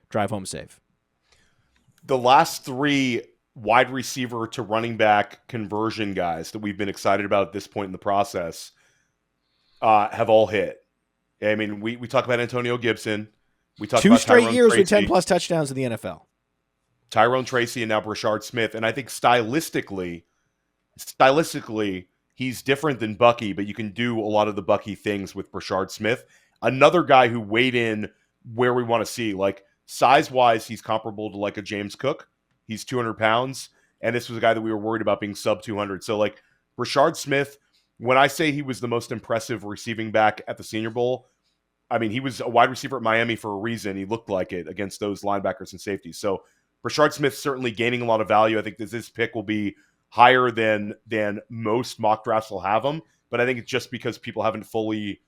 Drive home safe. The last three wide receiver to running back conversion guys that we've been excited about at this point in the process have all hit. I mean, we talk about Antonio Gibson. We talk about 2 straight Tyrone years Tracy, with 10-plus touchdowns in the NFL. Tyrone Tracy and now Brashard Smith. And I think stylistically, he's different than Bucky, but you can do a lot of the Bucky things with Brashard Smith. Another guy who weighed in where we want to see, like size-wise, he's comparable to like a James Cook. He's 200 pounds, and this was a guy that we were worried about being sub 200. So like Brashard Smith, when I say he was the most impressive receiving back at the Senior Bowl, I mean, he was a wide receiver at Miami for a reason. He looked like it against those linebackers and safeties. So Brashard Smith certainly gaining a lot of value. I think this pick will be higher than most mock drafts will have him, but I think it's just because people haven't fully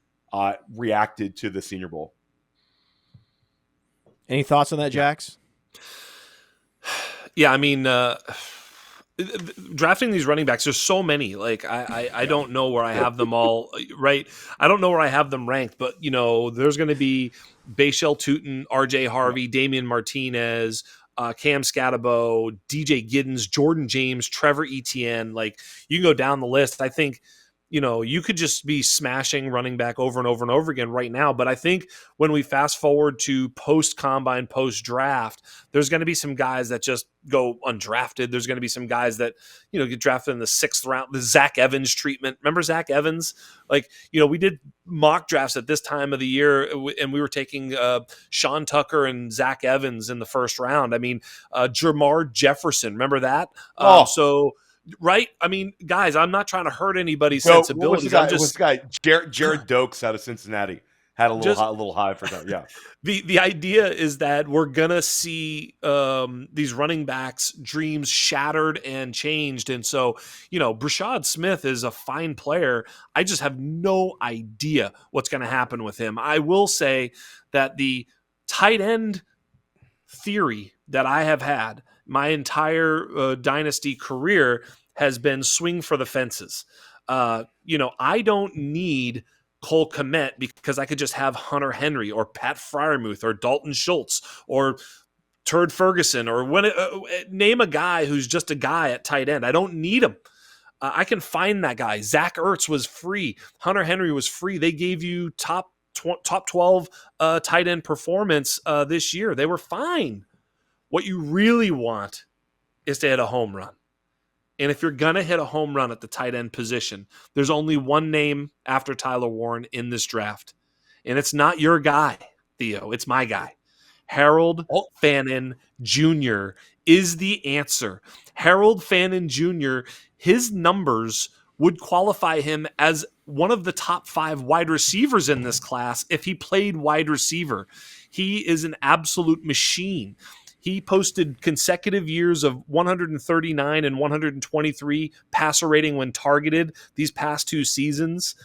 reacted to the Senior Bowl. Any thoughts on that, Jax? Yeah, I mean, drafting these running backs, there's so many. Like, I don't know where I have them all, right? I don't know where I have them ranked, but, you know, there's going to be Bashel Tutin, RJ Harvey, Damian Martinez, Cam Scatabo, DJ Giddens, Jordan James, Trevor Etienne. Like, you can go down the list. I think, you know, you could just be smashing running back over and over and over again right now. But I think when we fast forward to post-combine, post-draft, there's going to be some guys that just go undrafted. There's going to be some guys that, you know, get drafted in the 6th round. The Zach Evans treatment. Remember Zach Evans? Like, you know, we did mock drafts at this time of the year, and we were taking Sean Tucker and Zach Evans in the 1st round. I mean, Jermar Jefferson. Remember that? Right? I mean, guys, I'm not trying to hurt anybody's sensibilities. What's this guy? Jared Dokes out of Cincinnati had a little high for that. Yeah. The idea is that we're gonna see these running backs' dreams shattered and changed, and so, you know, Brashard Smith is a fine player. I just have no idea what's going to happen with him. I will say that the tight end theory that I have had my entire Dynasty career has been swing for the fences. You know, I don't need Cole Kmet because I could just have Hunter Henry or Pat Freiermuth or Dalton Schultz or Turd Ferguson or name a guy who's just a guy at tight end. I don't need him. I can find that guy. Zach Ertz was free. Hunter Henry was free. They gave you top top 12 tight end performance this year. They were fine. What you really want is to hit a home run. And if you're going to hit a home run at the tight end position, there's only one name after Tyler Warren in this draft. And it's not your guy, Theo. It's my guy. Harold Fannin Jr. is the answer. Harold Fannin Jr., his numbers would qualify him as one of the top 5 wide receivers in this class if he played wide receiver. He is an absolute machine. He posted consecutive years of 139 and 123 passer rating when targeted these past 2 seasons.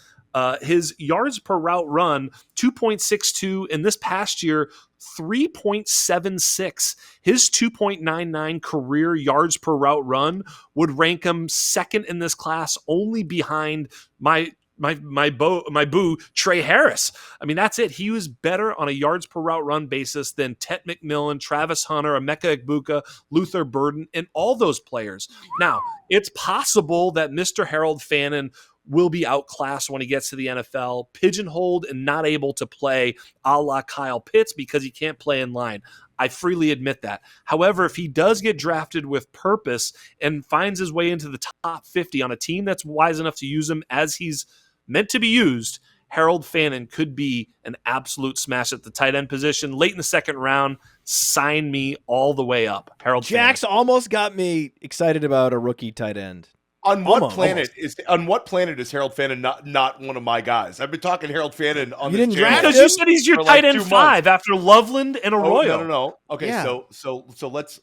His yards per route run, 2.62, and this past year, 3.76. His 2.99 career yards per route run would rank him second in this class, only behind my boo, Trey Harris. I mean, that's it. He was better on a yards per route run basis than Tet McMillan, Travis Hunter, Emeka Egbuka, Luther Burden, and all those players. Now, it's possible that Mr. Harold Fannin will be outclassed when he gets to the NFL, pigeonholed and not able to play a la Kyle Pitts because he can't play in line. I freely admit that. However, if he does get drafted with purpose and finds his way into the top 50 on a team that's wise enough to use him as he's meant to be used, Harold Fannin could be an absolute smash at the tight end position. Late in the second round, sign me all the way up. Harold Jax Fannin. almost got me excited about a rookie tight end. On what planet is Harold Fannin not one of my guys? I've been talking Harold Fannin on this channel because you said he's your tight end 5 after Loveland and Arroyo. No. Okay, yeah. So let's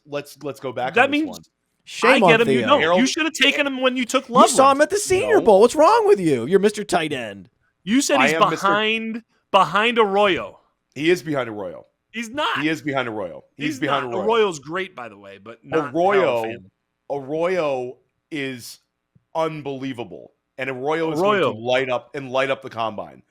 go back. That on means this one. Shame I get on him. Theo. You should have taken him when you took Loveland. You saw him at the Senior Bowl. What's wrong with you? You're Mr. Tight End. You said he's behind Arroyo. He is behind Arroyo. He's not. He is behind Arroyo. He's behind Arroyo. Arroyo's great, by the way, but not Arroyo is unbelievable, and Arroyo is going to light up the combine.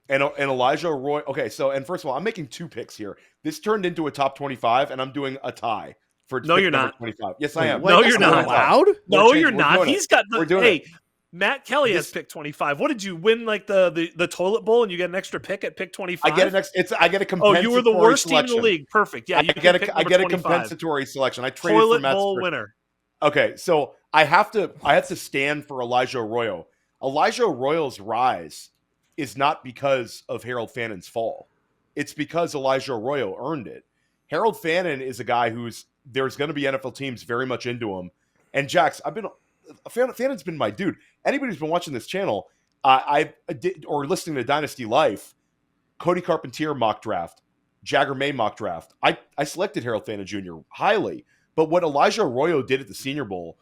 And Elijah Arroyo. Okay, so first of all, I'm making 2 picks here. This turned into a top 25, and I'm doing a tie for you're not 25. Yes, I am. No, you're not allowed. No, you're not. He's got the. Hey, Matt Kelly has pick 25. What did you win? Like the toilet bowl, and you get an extra pick at pick 25. I get a compensatory. Oh, you were the worst selection. team in the league. Perfect. Yeah, I get a compensatory selection. I traded toilet for Matt's bowl winner. Okay, so I have to stand for Elijah Arroyo. Elijah Arroyo's rise is not because of Harold Fannin's fall. It's because Elijah Arroyo earned it. Harold Fannin is a guy there's going to be NFL teams very much into him. And Jax, Fannin's been my dude. Anybody who's been watching this channel, or listening to Dynasty Life, Cody Carpentier mock draft, Jagger May mock draft, I selected Harold Fannin Jr. highly. But what Elijah Arroyo did at the Senior Bowl,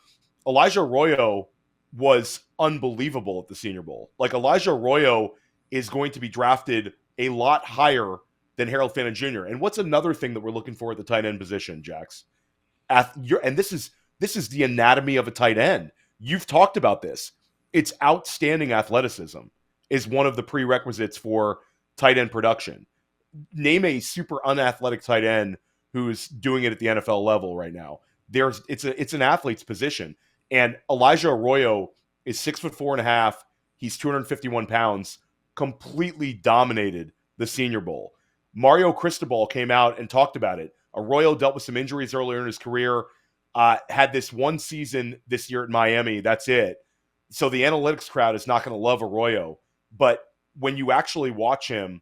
Elijah Arroyo was unbelievable at the Senior Bowl. Like, Elijah Arroyo is going to be drafted a lot higher than Harold Fannin Jr. And what's another thing that we're looking for at the tight end position, Jax? And this is the anatomy of a tight end. You've talked about this. It's outstanding athleticism is one of the prerequisites for tight end production. Name a super unathletic tight end who's doing it at the NFL level right now. It's an athlete's position. And Elijah Arroyo is 6'4.5". He's 251 pounds, completely dominated the Senior Bowl. Mario Cristobal came out and talked about it. Arroyo dealt with some injuries earlier in his career, had this one season this year at Miami. That's it. So the analytics crowd is not going to love Arroyo. But when you actually watch him,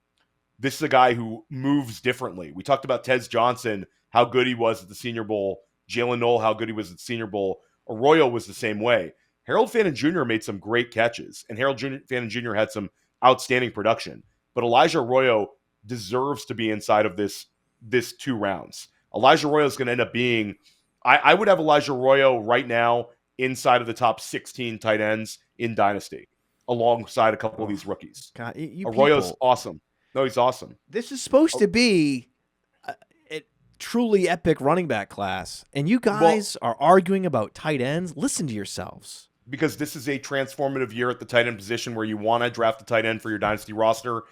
this is a guy who moves differently. We talked about Tez Johnson, how good he was at the Senior Bowl. Jalen Knoll, how good he was at the Senior Bowl. Arroyo was the same way. Harold Fannin Jr. made some great catches, and Harold Fannin Jr. had some outstanding production. But Elijah Arroyo deserves to be inside of this 2 rounds. Elijah Arroyo is going to end up being, I would have Elijah Arroyo right now inside of the top 16 tight ends in Dynasty, alongside a couple of these rookies. God, Arroyo's awesome. No, he's awesome. This is supposed to be a truly epic running back class, and you guys are arguing about tight ends. Listen to yourselves. Because this is a transformative year at the tight end position where you want to draft a tight end for your Dynasty roster.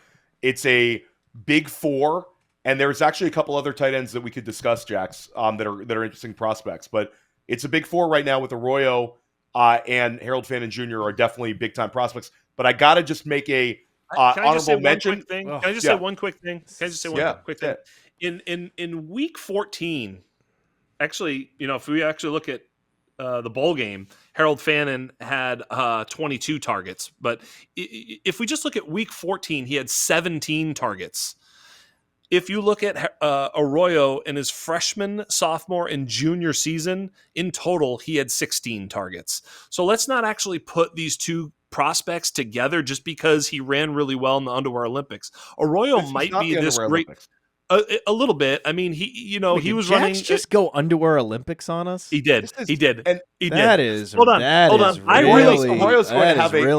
It's a big 4, and there's actually a couple other tight ends that we could discuss, Jax, that are interesting prospects. But it's a big 4 right now with Arroyo and Harold Fannin Jr. are definitely big-time prospects. But I got to just make a Honorable mention. Can I just say one quick thing? In week 14, actually, if we actually look at the bowl game, Harold Fannin had 22 targets. But if we just look at week 14, he had 17 targets. If you look at Arroyo in his freshman, sophomore, and junior season, in total, he had 16 targets. So let's not actually put these two prospects together just because he ran really well in the Underwear Olympics. Arroyo might be this great. A little bit. I mean, he was running. Just go Underwear Olympics on us. He did. He did. That is. Hold on. Arroyo's going to have a.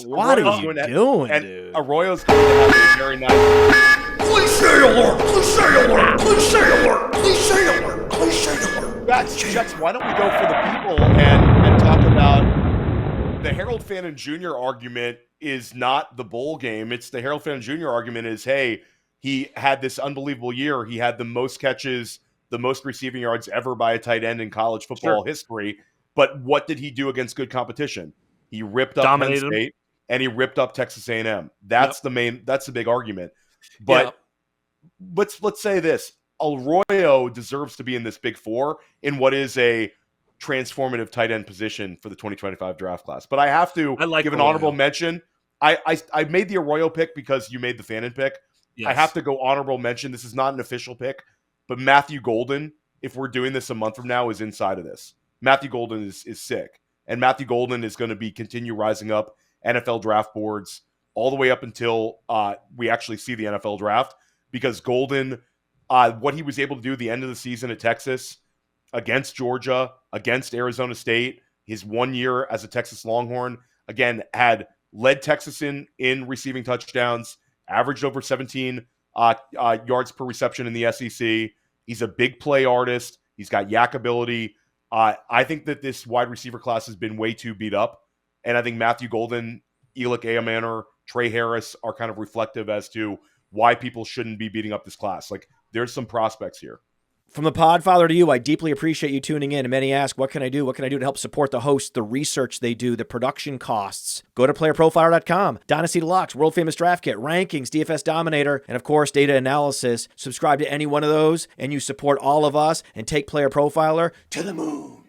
What are you doing, dude? Arroyo's going to have a very nice. Cliche alert! Cliche alert! Cliche alert! Cliche alert! Cliche alert! Jax, why don't we go for the people and talk about the Harold Fannin Jr. argument is not the bowl game. It's the Harold Fannin Jr. argument is, hey, he had this unbelievable year. He had the most catches, the most receiving yards ever by a tight end in college football history. But what did he do against good competition? He ripped up Penn State and he ripped up Texas A&M. That's the big argument. But let's say this. Arroyo deserves to be in this big four in what is a transformative tight end position for the 2025 draft class. But I have to give an honorable mention. I made the Arroyo pick because you made the Fannin pick. Yes. I have to go honorable mention. This is not an official pick, but Matthew Golden, if we're doing this a month from now, is inside of this. Matthew Golden is sick. And Matthew Golden is going to continue rising up NFL draft boards all the way up until we actually see the NFL draft, because Golden, what he was able to do at the end of the season at Texas, against Georgia, against Arizona State, his 1 year as a Texas Longhorn, again, had led Texas in receiving touchdowns, averaged over 17 yards per reception in the SEC. He's a big play artist. He's got yak ability. I think that this wide receiver class has been way too beat up, and I think Matthew Golden, Elic, Ayomanor, Trey Harris are kind of reflective as to why people shouldn't be beating up this class. Like, there's some prospects here. From the Podfather to you, I deeply appreciate you tuning in. And many ask, what can I do? What can I do to help support the host, the research they do, the production costs? Go to playerprofiler.com, Dynasty Deluxe, World Famous Draft Kit, Rankings, DFS Dominator, and of course, data analysis. Subscribe to any one of those, and you support all of us and take Player Profiler to the moon.